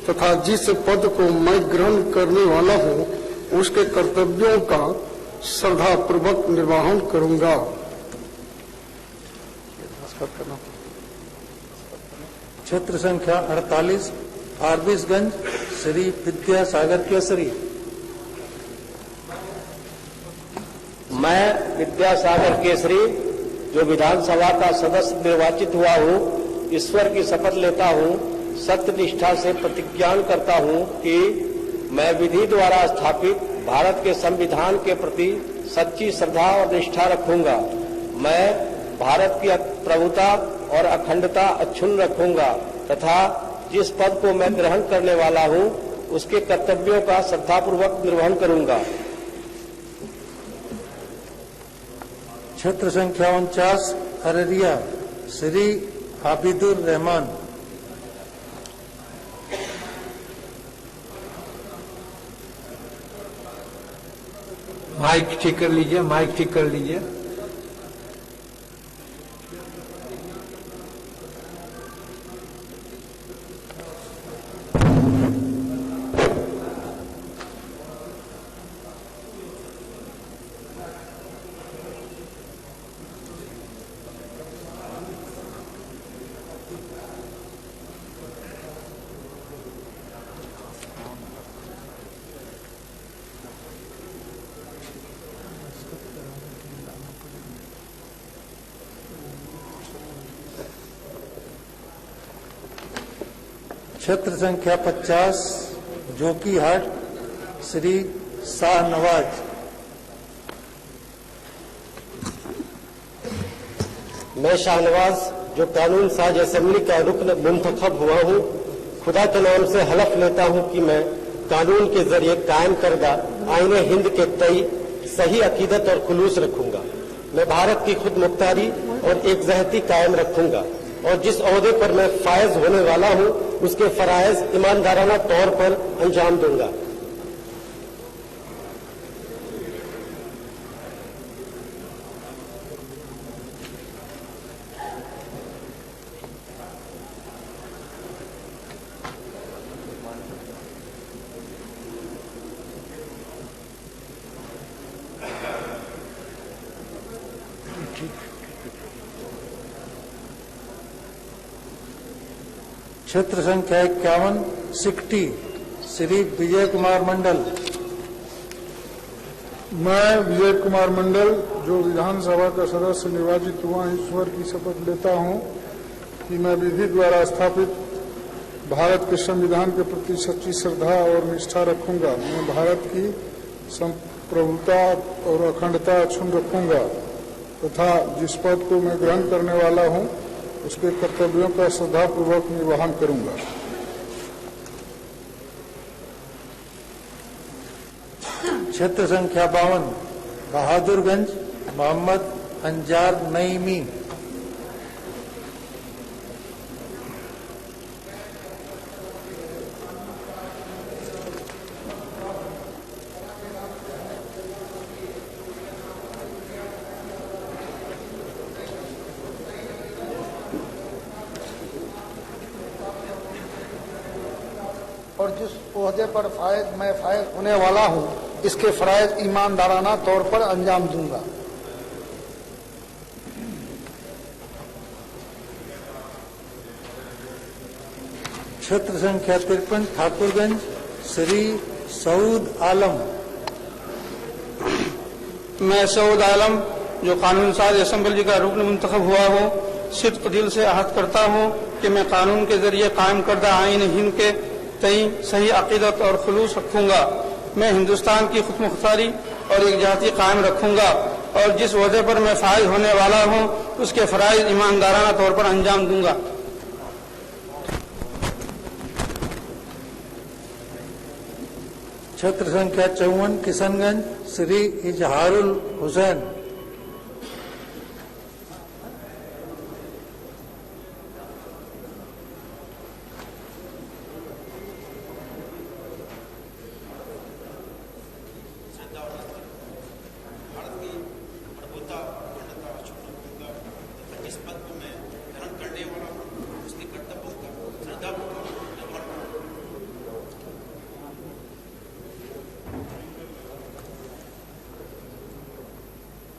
तथा जिस पद को मैं ग्रहण करने वाला हूँ उसके कर्तव्यों का श्रद्धा पूर्वक निर्वहन करूंगा। क्षेत्र संख्या 48 फारबिसगंज श्री विद्यासागर केसरी। मैं विद्यासागर केसरी जो विधानसभा का सदस्य निर्वाचित हुआ हूँ, ईश्वर की शपथ लेता हूँ, सत्यनिष्ठा से प्रतिज्ञान करता हूँ कि मैं विधि द्वारा स्थापित भारत के संविधान के प्रति सच्ची श्रद्धा और निष्ठा रखूंगा। मैं भारत की प्रभुता और अखंडता अक्षुण्ण रखूंगा तथा जिस पद को मैं ग्रहण करने वाला हूँ उसके कर्तव्यों का श्रद्धापूर्वक निर्वहन करूंगा। क्षेत्र संख्या 49 अररिया श्री आबिदुर रहमान। माइक ठीक कर लीजिए, माइक ठीक कर लीजिए। क्षेत्र संख्या 50 जोकीहाट श्री शाहनवाज। मैं शाहनवाज जो कानून साज असेंबली का रुकन मुंतखब हुआ हूँ, खुदा के नाम से हलफ लेता हूँ कि मैं कानून के जरिए कायम करदा आईने हिंद के तई सही अकीदत और खुलूस रखूंगा। मैं भारत की खुद मुख्तारी और एकजहती कायम रखूंगा और जिस ओहदे पर मैं फायज होने वाला हूँ उसके फराइज ईमानदाराना तौर पर अंजाम दूंगा। क्षेत्र संख्या 51 सिकटी श्री विजय कुमार मंडल। मैं विजय कुमार मंडल जो विधानसभा का सदस्य निर्वाचित हुआ, ईश्वर की शपथ लेता हूं कि मैं विधि द्वारा स्थापित भारत के संविधान के प्रति सच्ची श्रद्धा और निष्ठा रखूंगा। मैं भारत की प्रभुता और अखंडता अक्षुण्ण रखूंगा तथा जिस पद को मैं ग्रहण करने वाला हूं उसके कर्तव्यों का श्रद्धापूर्वक निर्वहन करूंगा। क्षेत्र संख्या 52 बहादुरगंज मोहम्मद अंजार नईमी। और जिस ओहदे पर मैं फायज होने वाला हूं इसके फराइज ईमानदाराना तौर पर अंजाम दूंगा। क्षेत्र संख्या 53 ठाकुरगंज श्री सऊद आलम। मैं सऊद आलम जो कानून साज असेंबली का रुकन मुंतखब हुआ हूँ, सिद्क दिल से अहद करता हूँ कि मैं कानून के जरिए कायम करदा आईन हिंद के तई सही अकीदत और खुलूस रखूंगा। मैं हिंदुस्तान की खुद मुख्तारी और एकजाती कायम रखूंगा और जिस ओहदे पर मैं फाइज होने वाला हूँ उसके फराइज ईमानदाराना तौर पर अंजाम दूंगा। क्षेत्र संख्या 54 किशनगंज श्री इजहारुल हुसैन।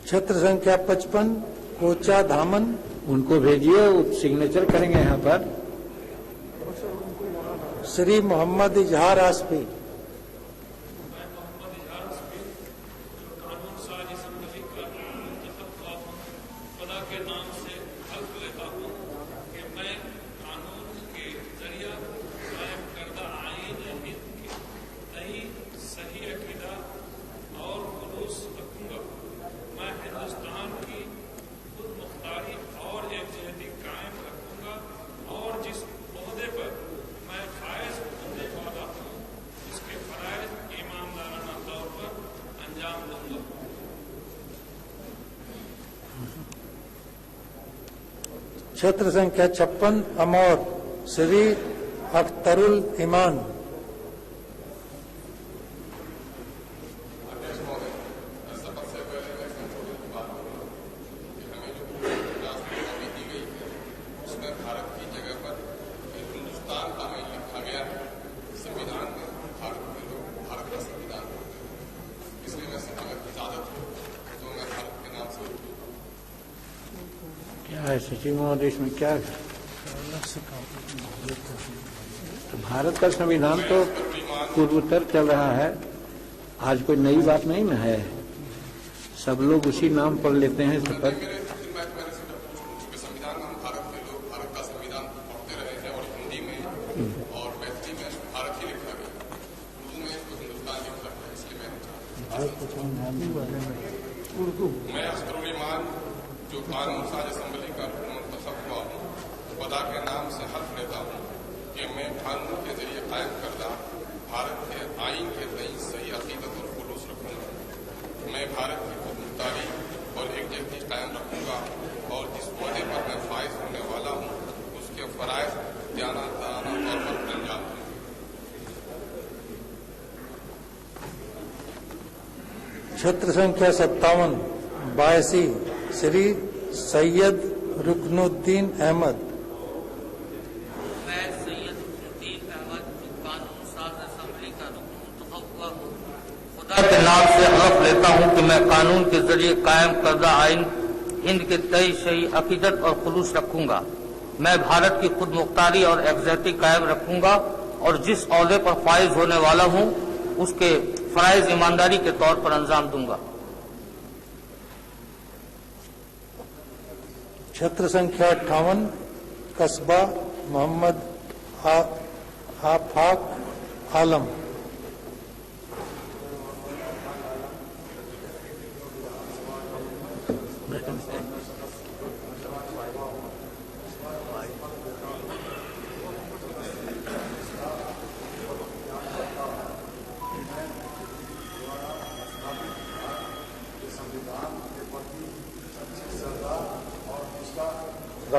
क्षेत्र संख्या 55 कोचा धामन। उनको भेजिए, वो सिग्नेचर करेंगे यहाँ पर। श्री मोहम्मद इजहार आसफी। क्षेत्र संख्या 56 अमौर श्री अख्तरुल ईमान। सचिव महोदय इसमें क्या है? तो भारत का संविधान तो पूर्वोत्तर चल रहा है, आज कोई नई बात नहीं न है, सब लोग उसी नाम पर लेते हैं शपथ। मैं अख्तरुल ईमान जो कानून साज असेंबली का रुकन मुंतखब हुआ हूँ, खुदा के नाम से हल्फ लेता हूँ कि मैं कानून के जरिए कायम करदा भारत के आईन के तई सही अकीदत और खुलूस रखूंगा। मैं भारत की खुद मुख्तारी और एकजुटता कायम रखूंगा और जिस ओहदे पर मैं फाइज होने वाला हूँ उसके फराइज दयानतदाराना तौर पर अंजाम दूंगा। क्षेत्र संख्या 57 बायसी श्री सैयद रुकनुद्दीन अहमद। मैं सैयद रुकनुद्दीन अहमद जो कानून साज असेंबली का रुकन मुंतखब हुआ हूँ, खुदा के नाम से हल्फ लेता हूँ कि मैं कानून के जरिए कायम करदा आईन हिंद के तय सही अकीदत और खुलूस रखूंगा। मैं भारत की खुद मुख्तारी और एकजाती कायम रखूंगा और जिस ओहदे पर फाइज होने वाला हूँ उसके फराइज ईमानदारी के तौर पर अंजाम दूंगा। क्षेत्र संख्या 58 कस्बा मोहम्मद आफाक आलम।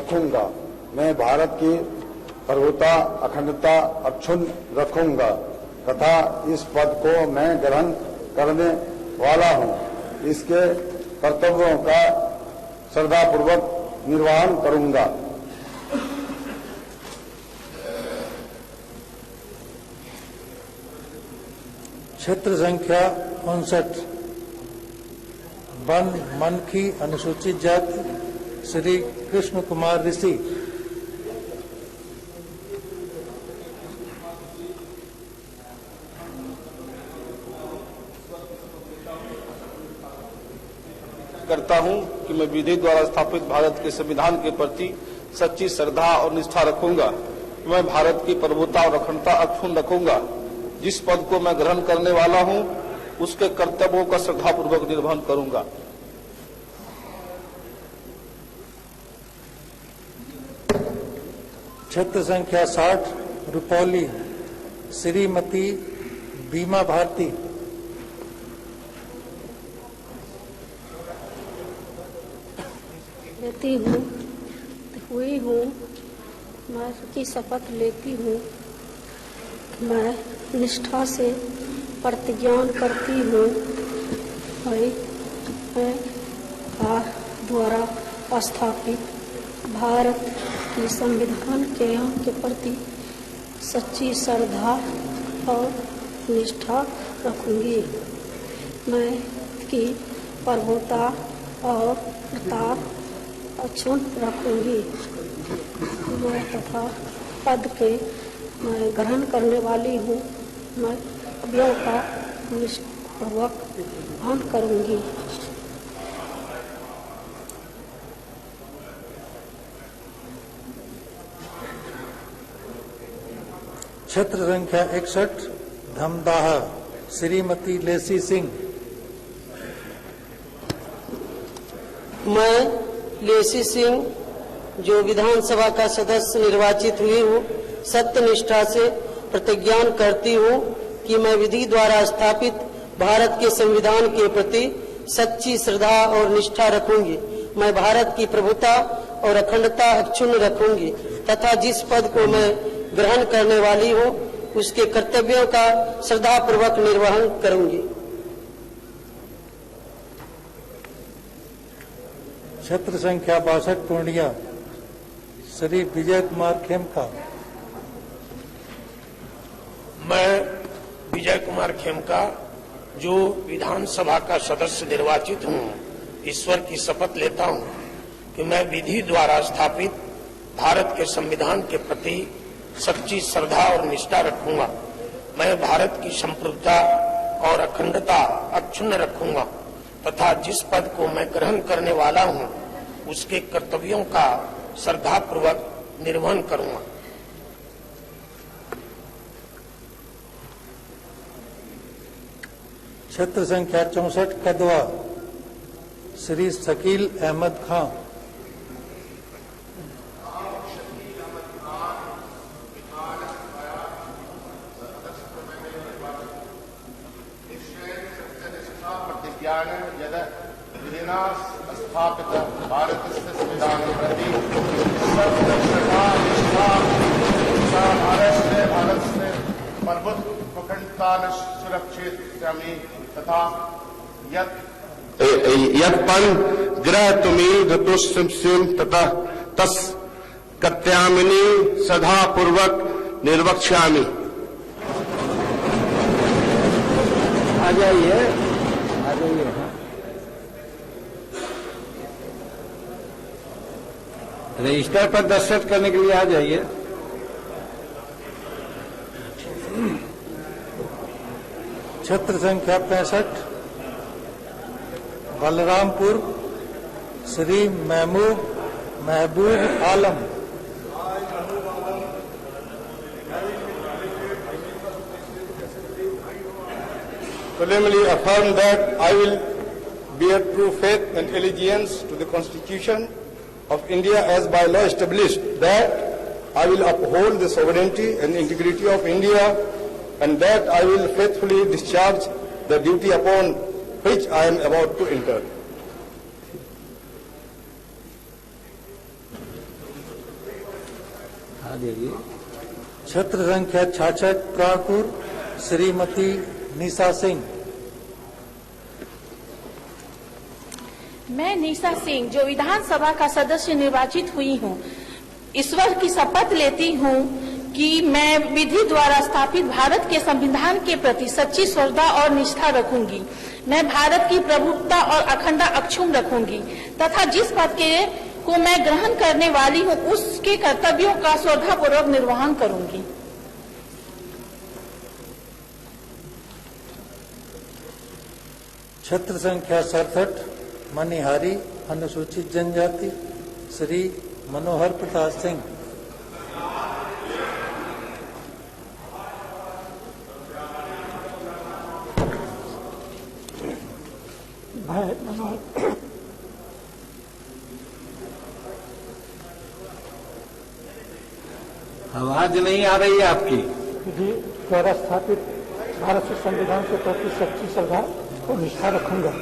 रखूंगा। मैं भारत की प्रभुता अखंडता अक्षुण्ण रखूंगा तथा इस पद को मैं ग्रहण करने वाला हूं। इसके कर्तव्यों का श्रद्धापूर्वक निर्वहन करूंगा। क्षेत्र संख्या 59 वन मनखी अनुसूचित जाति श्री कृष्ण कुमार ऋषि। करता हूं कि मैं विधि द्वारा स्थापित भारत के संविधान के प्रति सच्ची श्रद्धा और निष्ठा रखूंगा। मैं भारत की प्रभुता और अखंडता अक्षुण्ण रखूंगा। जिस पद को मैं ग्रहण करने वाला हूं उसके कर्तव्यों का श्रद्धापूर्वक निर्वहन करूंगा। क्षेत्र संख्या 60 रुपौली श्रीमती बीमा भारती। लेती हूँ हुई हूँ मैं की शपथ लेती हूँ। मैं निष्ठा से प्रतिज्ञान करती हूँ। मैं द्वारा स्थापित भारत की संविधान के प्रति सच्ची श्रद्धा और निष्ठा रखूंगी। मैं की प्रभुता और प्रताप अक्षुण्ण रखूंगी। मैं तथा पद के मैं ग्रहण करने वाली हूँ। मैं कर्तव्यों का निष्ठापूर्वक पालन करूंगी। क्षेत्र संख्या 61 धमदाह श्रीमती लेसी सिंह। मैं लेसी सिंह जो विधानसभा का सदस्य निर्वाचित हुई हूँ सत्यनिष्ठा से प्रतिज्ञान करती हूँ कि मैं विधि द्वारा स्थापित भारत के संविधान के प्रति सच्ची श्रद्धा और निष्ठा रखूंगी। मैं भारत की प्रभुता और अखंडता अक्षुण्ण रखूंगी तथा जिस पद को मैं ग्रहण करने वाली हूँ उसके कर्तव्यों का श्रद्धापूर्वक निर्वहन करूंगी। क्षेत्र संख्या 62 पूर्णिया श्री विजय कुमार खेमका। मैं विजय कुमार खेमका जो विधानसभा का सदस्य निर्वाचित हूँ ईश्वर की शपथ लेता हूँ कि मैं विधि द्वारा स्थापित भारत के संविधान के प्रति सच्ची श्रद्धा और निष्ठा रखूंगा। मैं भारत की संप्रभुता और अखंडता अक्षुण्ण रखूंगा तथा जिस पद को मैं ग्रहण करने वाला हूँ उसके कर्तव्यों का श्रद्धापूर्वक निर्वहन करूंगा। क्षेत्र संख्या 64 कदवा श्री शकील अहमद खां। स्थापित भारत संविधान प्रति भारत से प्रभुत्व अखंडता सुरक्षित तथा यत्पन ग्रह तुमी धतुष्यम तथा तस कर्त्यामिनी सदा पूर्वक निर्वक्ष्यामि। आ जाइए रजिस्टर पर दस्तखत करने के लिए आ जाइए। क्षेत्र संख्या 65 बलरामपुर श्री महबूब आलम। solemnly affirm that I will bear true faith and allegiance to the Constitution of India as by law established, that I will uphold the sovereignty and integrity of India, and that I will faithfully discharge the duty upon which I am about to enter. क्षेत्र संख्या 66 प्राणपुर श्रीमती निशा सिंह। मैं निशा सिंह जो विधानसभा का सदस्य निर्वाचित हुई हूँ, ईश्वर की शपथ लेती हूँ कि मैं विधि द्वारा स्थापित भारत के संविधान के प्रति सच्ची श्रद्धा और निष्ठा रखूंगी। मैं भारत की प्रभुत्ता और अखंडता अक्षुण्ण रखूंगी तथा जिस पद को मैं ग्रहण करने वाली हूँ उसके कर्तव्यों का श्रद्धापूर्वक निर्वहन करूंगी। क्षेत्र संख्या 67 मनिहारी अनुसूचित जनजाति श्री मनोहर प्रताप सिंह। आवाज नहीं आ रही है आपकी। विधि द्वारा स्थापित भारत के संविधान के प्रति सच्ची श्रद्धा और निष्ठा रखूंगा।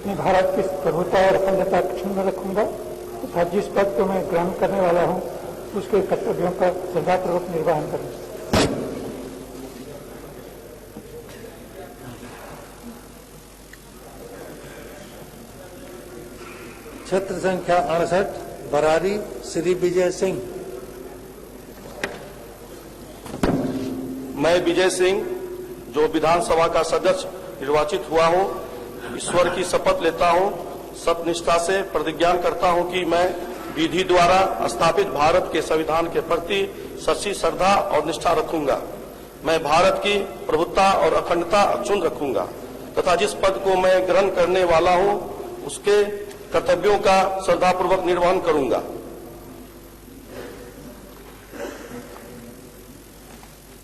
मैं भारत की प्रभुता और अखंडता अक्षुण्ण रखूंगा तथा जिस पद को मैं ग्रहण करने वाला हूँ उसके कर्तव्यों का श्रद्धापूर्वक निर्वहन करूंगा। क्षेत्र संख्या 68 बरारी श्री विजय सिंह। मैं विजय सिंह जो विधानसभा का सदस्य निर्वाचित हुआ हूँ, ईश्वर की शपथ लेता हूँ, सत्यनिष्ठा से प्रतिज्ञा करता हूँ कि मैं विधि द्वारा स्थापित भारत के संविधान के प्रति सच्ची श्रद्धा और निष्ठा रखूंगा। मैं भारत की प्रभुत्ता और अखंडता अक्षुण्ण रखूंगा तथा जिस पद को मैं ग्रहण करने वाला हूँ उसके कर्तव्यों का श्रद्धापूर्वक निर्वहन करूंगा।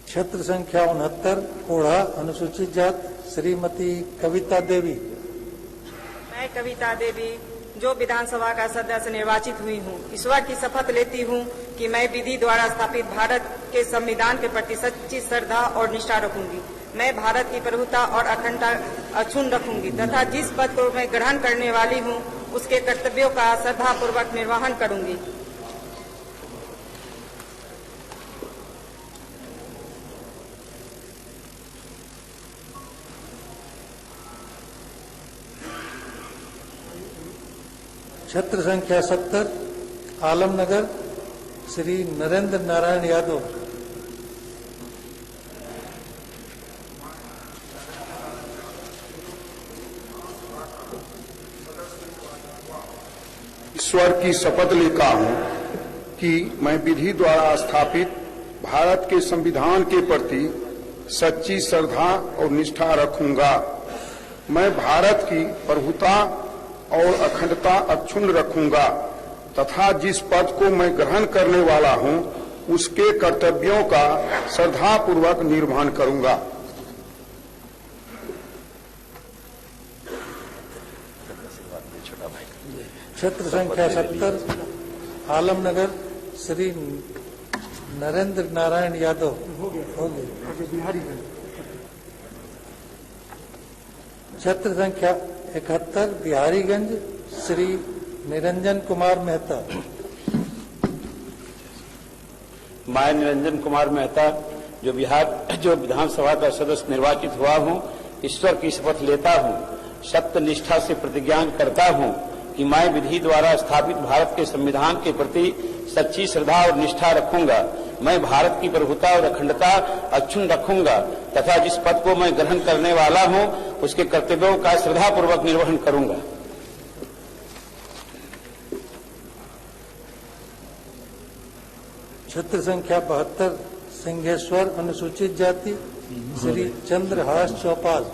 क्षेत्र संख्या 69 कोढ़ा अनुसूचित जात श्रीमती कविता देवी। मैं कविता देवी जो विधानसभा का सदस्य निर्वाचित हुई हूँ, ईश्वर की शपथ लेती हूँ कि मैं विधि द्वारा स्थापित भारत के संविधान के प्रति सच्ची श्रद्धा और निष्ठा रखूंगी। मैं भारत की प्रभुता और अखंडता अक्षुण्ण रखूंगी तथा जिस पद को मैं ग्रहण करने वाली हूँ उसके कर्तव्यों का श्रद्धापूर्वक निर्वहन करूंगी। क्षेत्र संख्या 70 आलमनगर श्री नरेंद्र नारायण यादव। ईश्वर की शपथ लेता हूं कि मैं विधि द्वारा स्थापित भारत के संविधान के प्रति सच्ची श्रद्धा और निष्ठा रखूंगा। मैं भारत की प्रभुता और अखंडता अक्षुण्ण रखूंगा तथा जिस पद को मैं ग्रहण करने वाला हूं उसके कर्तव्यों का श्रद्धापूर्वक निर्वहन करूंगा। क्षेत्र संख्या 70 आलमनगर श्री नरेंद्र नारायण यादव। क्षेत्र संख्या 71 बिहारीगंज श्री निरंजन कुमार मेहता। मैं निरंजन कुमार मेहता जो विधानसभा का सदस्य निर्वाचित हुआ हूँ, ईश्वर की शपथ लेता हूँ, सत्यनिष्ठा से प्रतिज्ञा करता हूँ कि मैं विधि द्वारा स्थापित भारत के संविधान के प्रति सच्ची श्रद्धा और निष्ठा रखूंगा। मैं भारत की प्रभुता और अखंडता अक्षुण्ण रखूंगा तथा जिस पद को मैं ग्रहण करने वाला हूँ उसके कर्तव्यों का श्रद्धापूर्वक निर्वहन करूंगा। क्षेत्र संख्या 72 सिंहेश्वर अनुसूचित जाति श्री चंद्रहास चौपाल।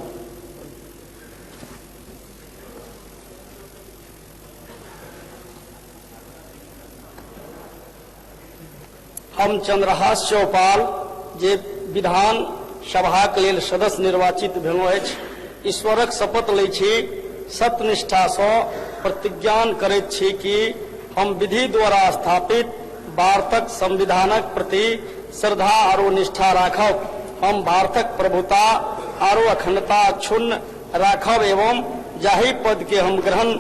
हम चंद्रहास चौपाल जे विधान सभा के लेल सदस्य निर्वाचित भेलहुँ अछि, ईश्वरक शपथ लै छी, सत्यनिष्ठा सँ प्रतिज्ञा करैत छी कि हम विधि द्वारा स्थापित भारतक संविधानक प्रति श्रद्धा और निष्ठा राखब। हम भारतक प्रभुता और अखंडता अक्षुण्ण राखब एवं जाहि पद के हम ग्रहण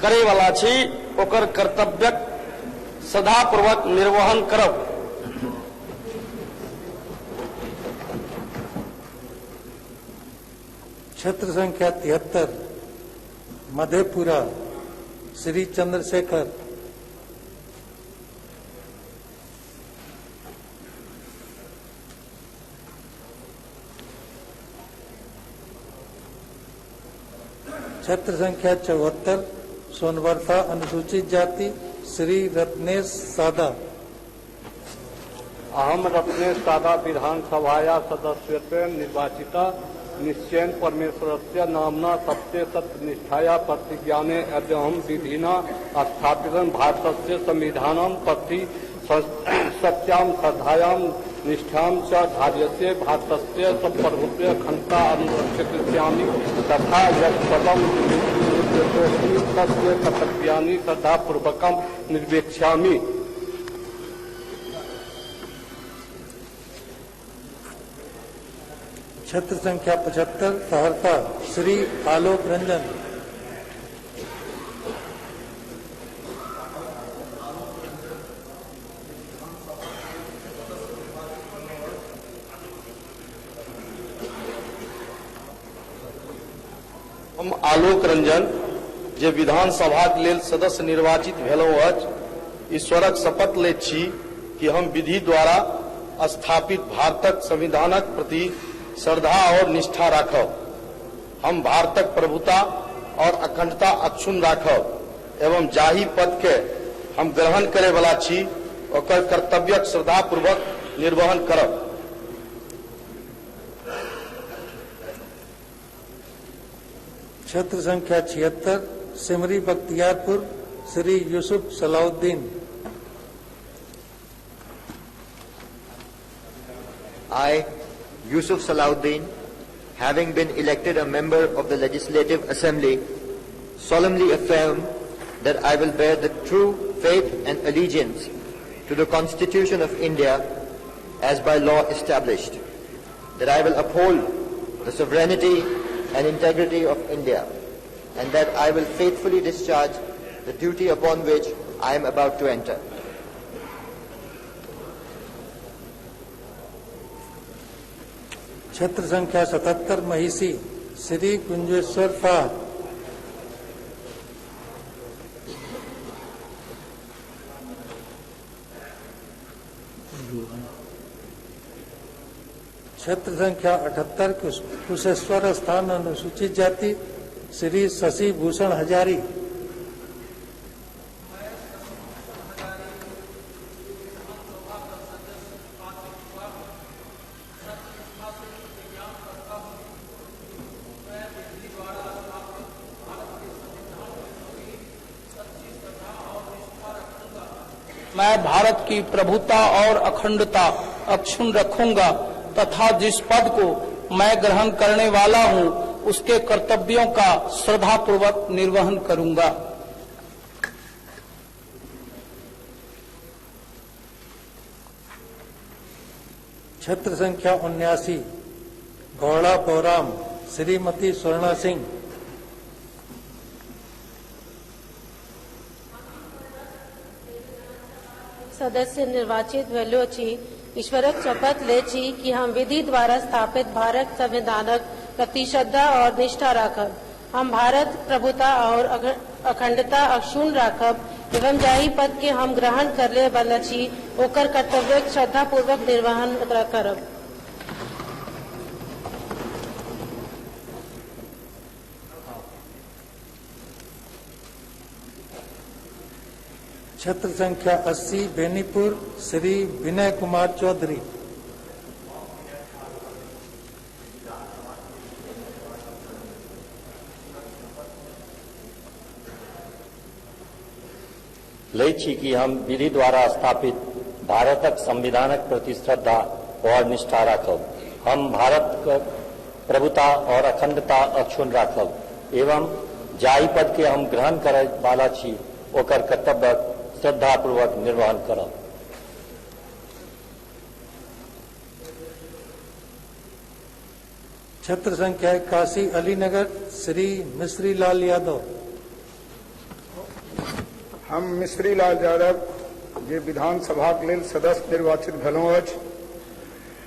करे वाला छी ओकर कर्तव्यक श्रद्धापूर्वक निर्वहन करब। क्षेत्र संख्या 73 मधेपुरा श्री चंद्रशेखर। क्षेत्र संख्या 74 सोनवर्षा अनुसूचित जाति श्री रत्नेश सादा। अहम रत्नेश सादा विधानसभाया सदस्यत्वेन निर्वाचिता निश्चयेन परमेश्वरस्य नाम्ना सत्य सत्यनिष्ठाया प्रतिज्ञाने अद्यहं विधिना स्थापितं भारतस्य संविधानं प्रति सत्यां श्रद्धायां निष्ठां च धार्यते भारतस्य संप्रभुत्वे अखण्डता अनुरक्षयिष्यामि तथा यत्पदं तस्य कर्तव्यानि श्रद्धापूर्वकं निर्वेक्ष्यामि। क्षेत्र संख्या 75 सहरसा श्री आलोक रंजन। हम आलोक रंजन जे विधानसभा के लेल सदस्य निर्वाचित भेलहुँ अछि, ईश्वरक शपथ लैत छी कि हम विधि द्वारा स्थापित भारतक संविधानक प्रति श्रद्धा और निष्ठा राखब। हम भारतक प्रभुता और अखंडता अक्षुण्ण राखब एवं जाहि पद के हम ग्रहण करे वाला छी ओकर कर्तव्यक श्रद्धा पूर्वक निर्वहन करब। क्षेत्र संख्या 76 Simri Bakhtiyarpur Shri Yusuf Salauddin. I, Yusuf Salahuddin, having been elected a member of the Legislative Assembly, solemnly affirm that I will bear the true faith and allegiance to the Constitution of India as by law established, that I will uphold the sovereignty and integrity of India, and that I will faithfully discharge the duty upon which I am about to enter. क्षेत्र संख्या 77 महिसी श्री कुंजेश्वर शाह। क्षेत्र संख्या 78 कुशेश्वर स्थान अनुसूचित जाति श्री शशि भूषण हजारी। मैं भारत की प्रभुता और अखंडता अक्षुण्ण रखूंगा तथा जिस पद को मैं ग्रहण करने वाला हूं उसके कर्तव्यों का श्रद्धापूर्वक निर्वहन करूंगा। क्षेत्र संख्या 79 गौड़ा पोराम श्रीमती स्वर्णा सिंह। सदस्य निर्वाचित भेलो छी, ईश्वरक शपथ ले छी कि हम विधि द्वारा स्थापित भारत संविधानक प्रति श्रद्धा और निष्ठा राखब। हम भारत प्रभुता और अखंडता अक्षुण्ण राखब एवं जाहि पद के हम ग्रहण करले वाला छी ओकर कर्तव्य श्रद्धा पूर्वक निर्वहन करब। क्षेत्र संख्या 80 बेनीपुर श्री विनय कुमार चौधरी। लै छी कि हम विधि द्वारा स्थापित भारतक संविधानक प्रति श्रद्धा और निष्ठा राखब। हम भारत प्रभुता और अखंडता अक्षुण्ण राखब एवं जाहि पद के हम ग्रहण करे वाला छी ओकर कर्तव्य श्रद्धापूर्वक निर्वहन करब। क्षेत्र संख्या 81 अलीनगर श्री मिश्री लाल यादव। हम मिश्री लाल यादव जे विधानसभा के लेल सदस्य निर्वाचित भेलहुँ अछि,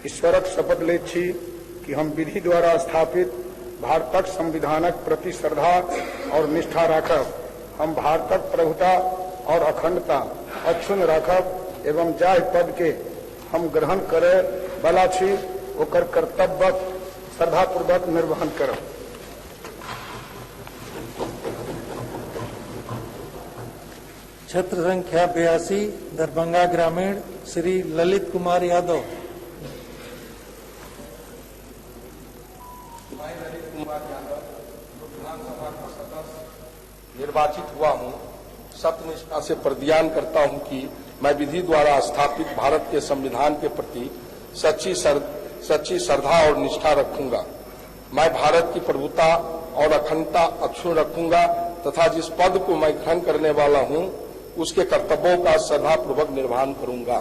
ईश्वरक शपथ लैत छी कि हम विधि द्वारा स्थापित भारतक संविधानक प्रति श्रद्धा और निष्ठा राखब। हम भारतक प्रभुता और अखंडता अक्षुण्ण राखब एवं जाहि पद के हम ग्रहण करे वाला छी ओकर कर्तव्य श्रद्धापूर्वक निर्वहन करब। क्षेत्र संख्या 82 दरभंगा ग्रामीण श्री ललित कुमार यादव। मैं ललित कुमार यादव जो विधानसभा का सदस्य निर्वाचित हुआ हूँ, सत्यनिष्ठा से प्रतिज्ञान करता हूँ कि मैं विधि द्वारा स्थापित भारत के संविधान के प्रति सच्ची श्रद्धा और निष्ठा रखूंगा। मैं भारत की प्रभुता और अखंडता अक्षुण्ण रखूंगा तथा जिस पद को मैं ग्रहण करने वाला हूँ उसके कर्तव्यों का श्रद्धापूर्वक निर्वहन करूंगा।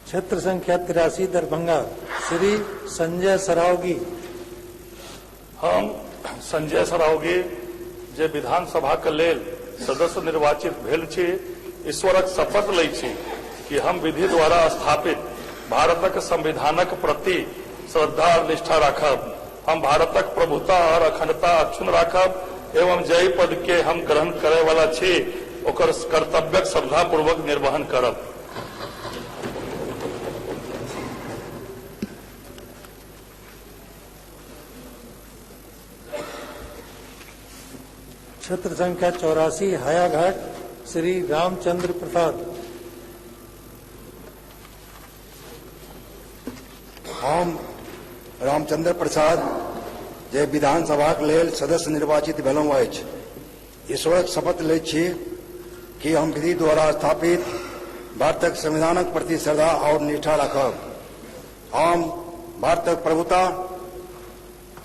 क्षेत्र संख्या 83 दरभंगा श्री संजय सरावगी। हम संजय सरावगी जे विधानसभा के लेल सदस्य निर्वाचित भेल छी, ईश्वरक शपथ लै छी कि हम विधि द्वारा स्थापित भारतक संविधानक प्रति श्रद्धा और निष्ठा राखब। हम भारतक प्रभुता और अखंडता अक्षुण्ण राखब एवं जय पद के हम ग्रहण करे वाला छी ओकर कर्तव्यक श्रद्धापूर्वक निर्वहन करब। क्षेत्र संख्या 84 हायाघाट श्री रामचंद्र प्रसाद। हम रामचंद्र प्रसाद जे विधानसभा के लेल सदस्य निर्वाचित भेलहुँ अछि, ईश्वरक शपथ लैत छी कि हम विधि द्वारा स्थापित भारतक संविधानक प्रति श्रद्धा और निष्ठा राखब। हम भारतक प्रभुता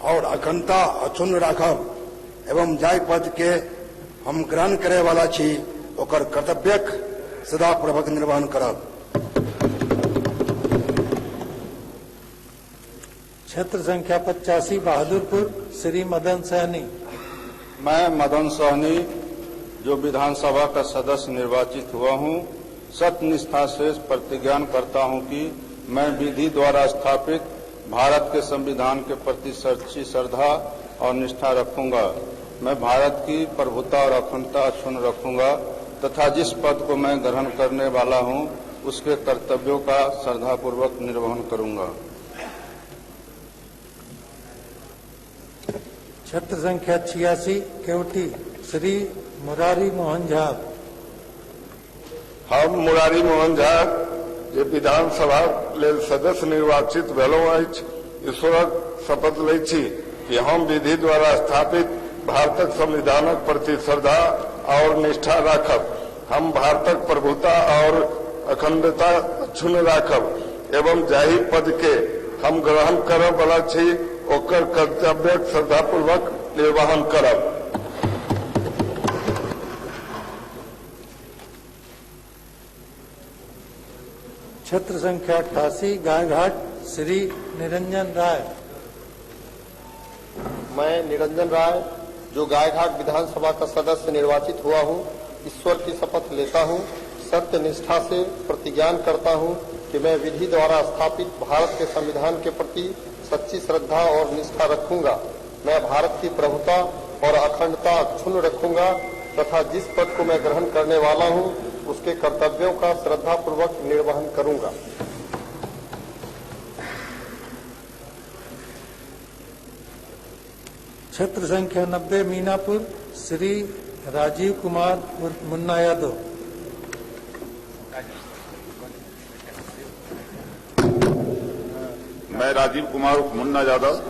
और अखंडता अक्षुण्ण राखब एवं जाहि पद के हम ग्रहण करे वाला छी ओकर कर्तव्यक सदापूर्वक निर्वहन करब। क्षेत्र संख्या 85 बहादुरपुर श्री मदन सहनी। मैं मदन सहनी जो विधानसभा का सदस्य निर्वाचित हुआ हूँ, सत्यनिष्ठा से प्रतिज्ञान करता हूँ कि मैं विधि द्वारा स्थापित भारत के संविधान के प्रति सच्ची श्रद्धा और निष्ठा रखूंगा। मैं भारत की प्रभुता और अखंडता अक्षुण्ण रखूंगा तथा जिस पद को मैं ग्रहण करने वाला हूं उसके कर्तव्यों का श्रद्धापूर्वक निर्वहन करूंगा। क्षेत्र संख्या 86 केवटी श्री मुरारी मोहन झा। हम मुरारी मोहन झा जे विधानसभा लेल सदस्य निर्वाचित भेलहुँ अछि, ईश्वरक शपथ लै छी कि हम विधि द्वारा स्थापित भारतक संविधानक प्रति श्रद्धा और निष्ठा राखब। हम भारतक प्रभुता और अखंडता अक्षुण्ण राखब एवं जाहि पद के हम ग्रहण करय वाला छी ओकर कर्तव्यक श्रद्धापूर्वक निर्वहन करब। क्षेत्र संख्या 88 गायघाट श्री निरंजन राय। मैं निरंजन राय जो गायघाट विधानसभा का सदस्य निर्वाचित हुआ हूँ, ईश्वर की शपथ लेता हूँ, सत्य निष्ठा से प्रतिज्ञान करता हूँ कि मैं विधि द्वारा स्थापित भारत के संविधान के प्रति सच्ची श्रद्धा और निष्ठा रखूंगा। मैं भारत की प्रभुता और अखंडता अक्षुण्ण रखूंगा तथा जिस पद को मैं ग्रहण करने वाला हूँ उसके कर्तव्यों का श्रद्धापूर्वक निर्वहन करूंगा। क्षेत्र संख्या 90 मीनापुर श्री राजीव कुमार मुन्ना यादव। मैं राजीव कुमार मुन्ना यादव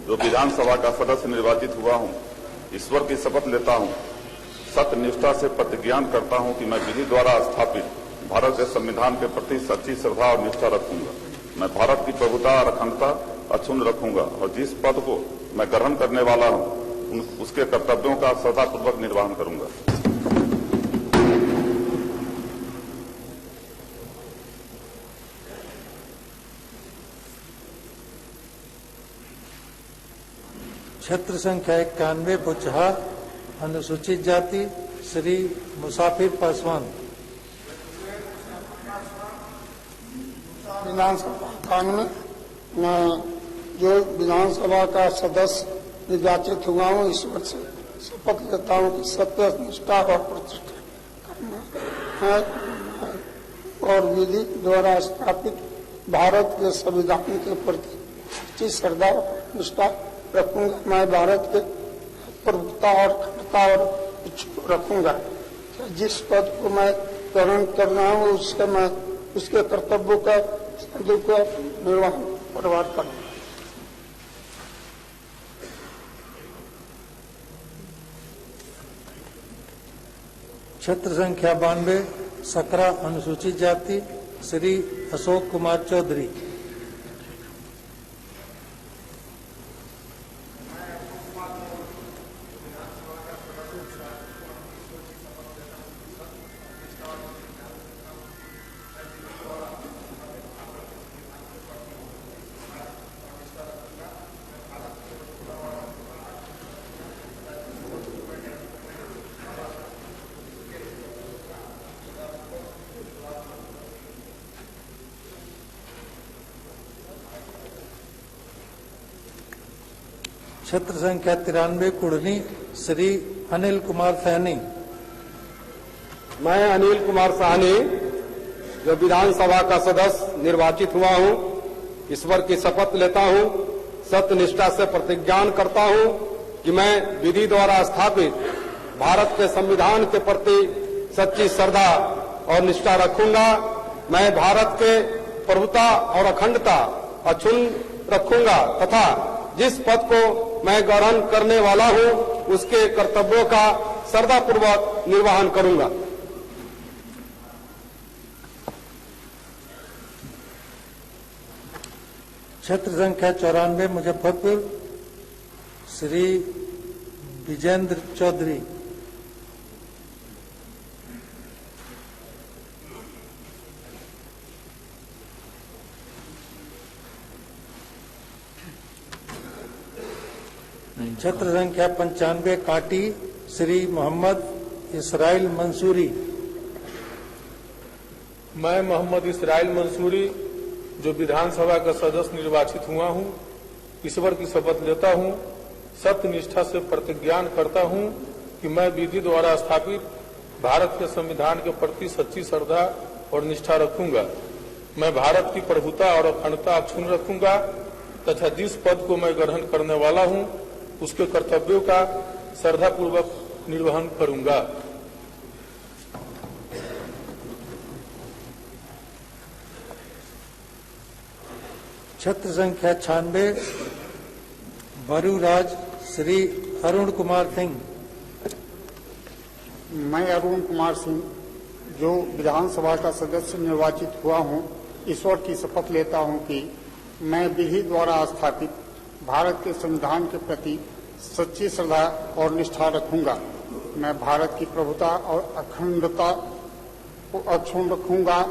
जो विधानसभा का सदस्य निर्वाचित हुआ हूं, ईश्वर की शपथ लेता हूं, सत्य निष्ठा से प्रतिज्ञान करता हूं कि मैं विधि द्वारा स्थापित भारत के संविधान के प्रति सच्ची श्रद्धा और निष्ठा रखूंगा। मैं भारत की प्रभुता और अखंडता अक्षुण्ण रखूंगा और जिस पद को मैं ग्रहण करने वाला हूं उसके कर्तव्यों का श्रद्धापूर्वक निर्वहन करूंगा। क्षेत्र संख्या 91 बुचहा अनुसूचित जाति श्री मुसाफिर पासवान। विधानसभा कानून मैं जो विधानसभा का सदस्य निर्वाचित हुआ हूँ, ईश्वर से शपथ लेता हूँ कि सत्य, निष्ठा और प्रतिष्ठा करना है और विधि द्वारा स्थापित भारत के संविधान के प्रति सच्ची श्रद्धा और निष्ठा रखूंगा। मैं भारत के प्रभुता और अखंडता और इच्छुक रखूंगा। जिस पद को मैं ग्रहण कर रहा हूँ उसके कर्तव्यों का निर्वहन करवा करूंगा। क्षेत्र संख्या 92 सकरा अनुसूचित जाति श्री अशोक कुमार चौधरी। क्षेत्र संख्या 93 कुड़नी श्री अनिल कुमार सैनी। मैं अनिल कुमार साहनी जो विधानसभा का सदस्य निर्वाचित हुआ हूँ, ईश्वर की शपथ लेता हूँ, सत्यनिष्ठा से प्रतिज्ञान करता हूँ कि मैं विधि द्वारा स्थापित भारत के संविधान के प्रति सच्ची श्रद्धा और निष्ठा रखूंगा। मैं भारत के प्रभुता और अखंडता अक्षुण्ण रखूंगा तथा जिस पद को मैं ग्रहण करने वाला हूं उसके कर्तव्यों का श्रद्धापूर्वक निर्वहन करूंगा। क्षेत्र संख्या 94 मुजफ्फरपुर श्री विजेंद्र चौधरी। क्षेत्र संख्या 95 काटी श्री मोहम्मद इसराइल मंसूरी। मैं मोहम्मद इसराइल मंसूरी जो विधानसभा का सदस्य निर्वाचित हुआ हूँ, ईश्वर की शपथ लेता हूँ, सत्य निष्ठा से प्रतिज्ञान करता हूँ कि मैं विधि द्वारा स्थापित भारत के संविधान के प्रति सच्ची श्रद्धा और निष्ठा रखूंगा। मैं भारत की प्रभुता और अखंडता अक्षुण्ण रखूंगा तथा जिस पद को मैं ग्रहण करने वाला हूँ उसके कर्तव्यों का श्रद्धापूर्वक निर्वहन करूंगा। क्षेत्र संख्या 96 भरूराज श्री अरुण कुमार सिंह। मैं अरुण कुमार सिंह जो विधानसभा का सदस्य निर्वाचित हुआ हूं, ईश्वर की शपथ लेता हूं कि मैं विधि द्वारा स्थापित भारत के संविधान के प्रति सच्ची श्रद्धा और निष्ठा रखूंगा। मैं भारत की प्रभुता और अखंडता को अक्षुण्ण रखूंगा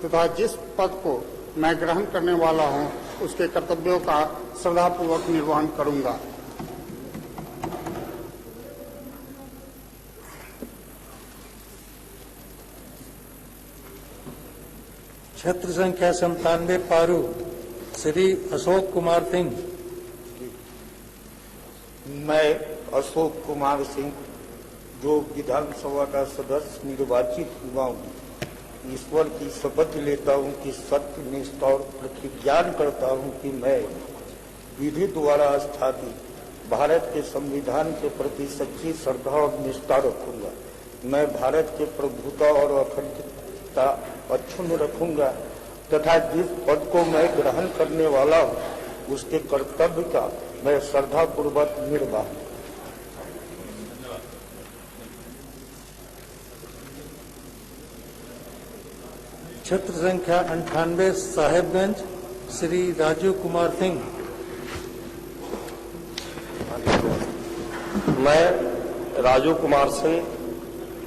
तथा जिस पद को मैं ग्रहण करने वाला हूं उसके कर्तव्यों का श्रद्धापूर्वक निर्वहन करूंगा। क्षेत्र संख्या 97 पारू श्री अशोक कुमार सिंह। मैं अशोक कुमार सिंह जो विधानसभा का सदस्य निर्वाचित हुआ हूँ, ईश्वर की शपथ लेता हूँ कि सत्य निष्ठा और प्रतिज्ञान करता हूँ कि मैं विधि द्वारा स्थापित भारत के संविधान के प्रति सच्ची श्रद्धा और निष्ठा रखूंगा। मैं भारत के प्रभुता और अखंडता अक्षुण्ण रखूंगा तथा जिस पद को मैं ग्रहण करने वाला हूँ उसके कर्तव्य का मैं श्रद्धापूर्वक निर्वाह। क्षेत्र संख्या 98 साहेबगंज श्री राजू कुमार सिंह। मैं राजू कुमार सिंह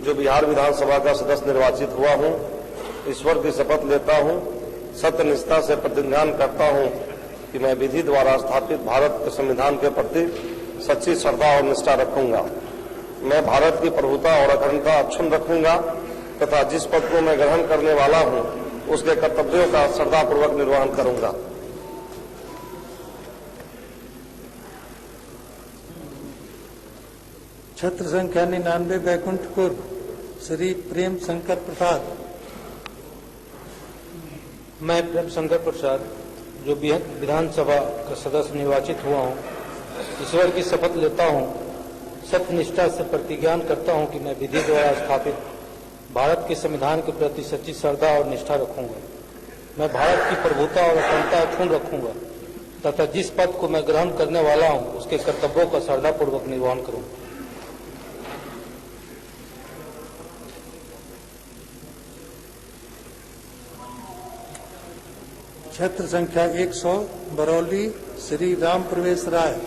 जो बिहार विधानसभा का सदस्य निर्वाचित हुआ हूँ, ईश्वर की शपथ लेता हूँ, सत्यनिष्ठा से प्रतिज्ञान करता हूँ कि मैं विधि द्वारा स्थापित भारत के संविधान के प्रति सच्ची श्रद्धा और निष्ठा रखूंगा। मैं भारत की प्रभुता और अखंडता अक्षुण्ण रखूंगा तथा जिस पद को मैं ग्रहण करने वाला हूँ उसके कर्तव्यों का श्रद्धापूर्वक निर्वहन करूंगा। छत्र संख्या 99 बैकुंठपुर श्री प्रेम शंकर प्रसाद। मैं प्रेम शंकर प्रसाद जो विधानसभा का सदस्य निर्वाचित हुआ हूँ, ईश्वर की शपथ लेता हूँ, सत्यनिष्ठा से प्रतिज्ञान करता हूँ कि मैं विधि द्वारा स्थापित भारत के संविधान के प्रति सच्ची श्रद्धा और निष्ठा रखूंगा। मैं भारत की प्रभुता और अखंडता अक्षुण्ण रखूंगा तथा जिस पद को मैं ग्रहण करने वाला हूँ उसके कर्तव्यों का श्रद्धापूर्वक निर्वहन करूंगा। क्षेत्र संख्या 100 बरौली श्री राम प्रवेश राय।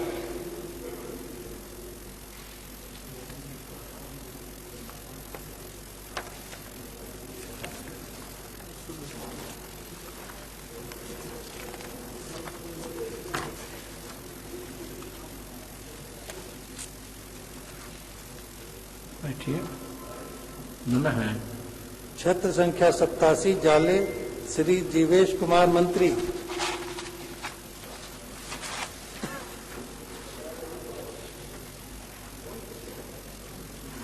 क्षेत्र संख्या 87 जाले श्री जीवेश कुमार मंत्री।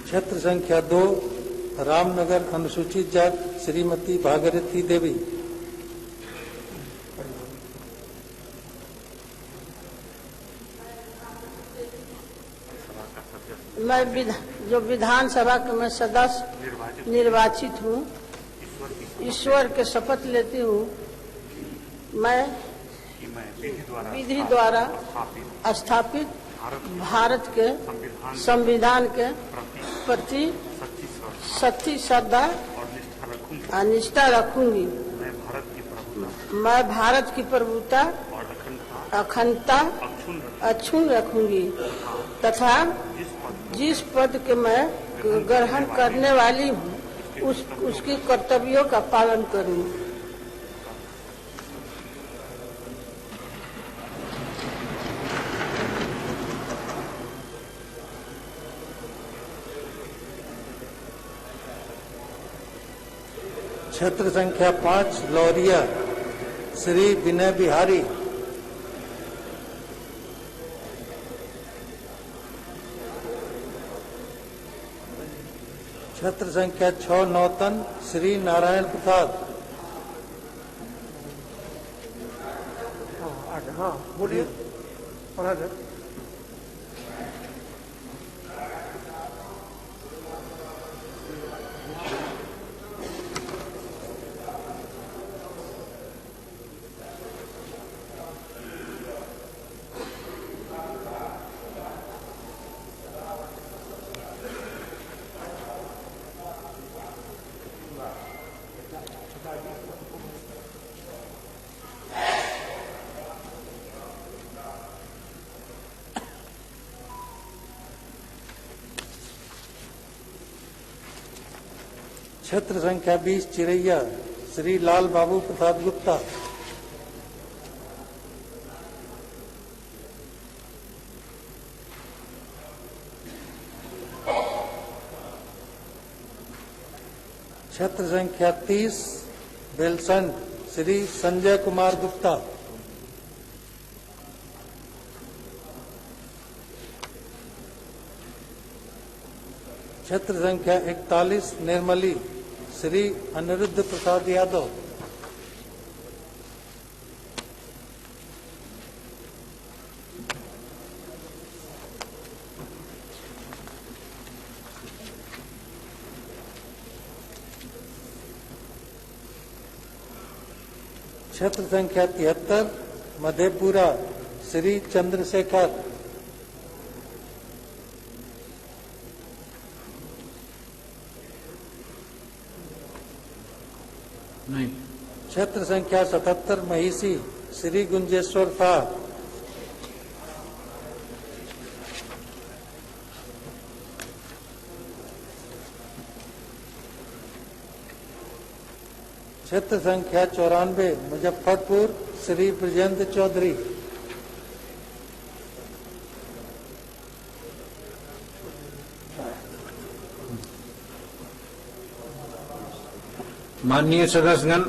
क्षेत्र संख्या 2 रामनगर अनुसूचित जाति श्रीमती भागीरथी देवी। मैं जो विधानसभा के मैं सदस्य निर्वाचित हूँ, ईश्वर के शपथ लेती हूँ मैं विधि द्वारा स्थापित भारत के संविधान के प्रति सच्ची श्रद्धा और निष्ठा रखूंगी। मैं भारत की प्रभुता अखंडता अक्षुण्ण रखूंगी तथा जिस पद के मैं ग्रहण करने वाली हूँ उसके कर्तव्यों का पालन करूंगी। क्षेत्र संख्या 5 लौरिया श्री विनय बिहारी। क्षेत्र संख्या 6 नौतन श्री नारायण प्रसाद। हाँ बोलिए। क्षेत्र संख्या 20 चिरैया श्री लाल बाबू प्रसाद गुप्ता। क्षेत्र संख्या 30 बेलसंड श्री संजय कुमार गुप्ता। क्षेत्र संख्या 41 निर्मली श्री अनिरुद्ध प्रसाद यादव। क्षेत्र संख्या 73 मधेपुरा श्री चंद्रशेखर। नहीं। क्षेत्र संख्या 77 महिषी श्री गुंजेश्वर शाह। क्षेत्र संख्या 94 मुजफ्फरपुर श्री ब्रजेंद्र चौधरी। माननीय सदस्यगण,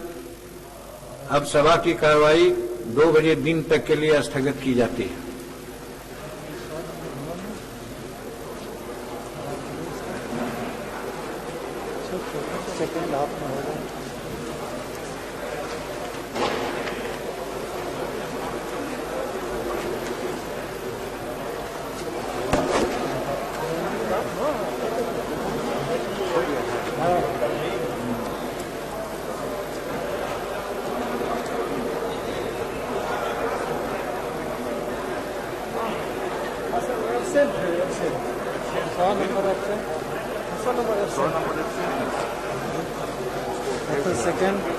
अब सभा की कार्रवाई 2 बजे दिन तक के लिए स्थगित की जाती है। सेकंड हाफ में होगा।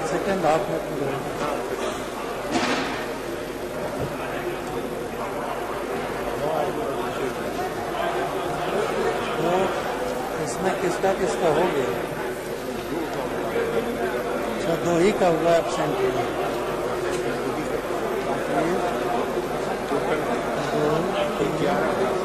सेकंड हाफ में तो इसमें किसका किसका हो गया? अच्छा, 2 ही का हुआ एब्सेंट हुआ। 2, 3,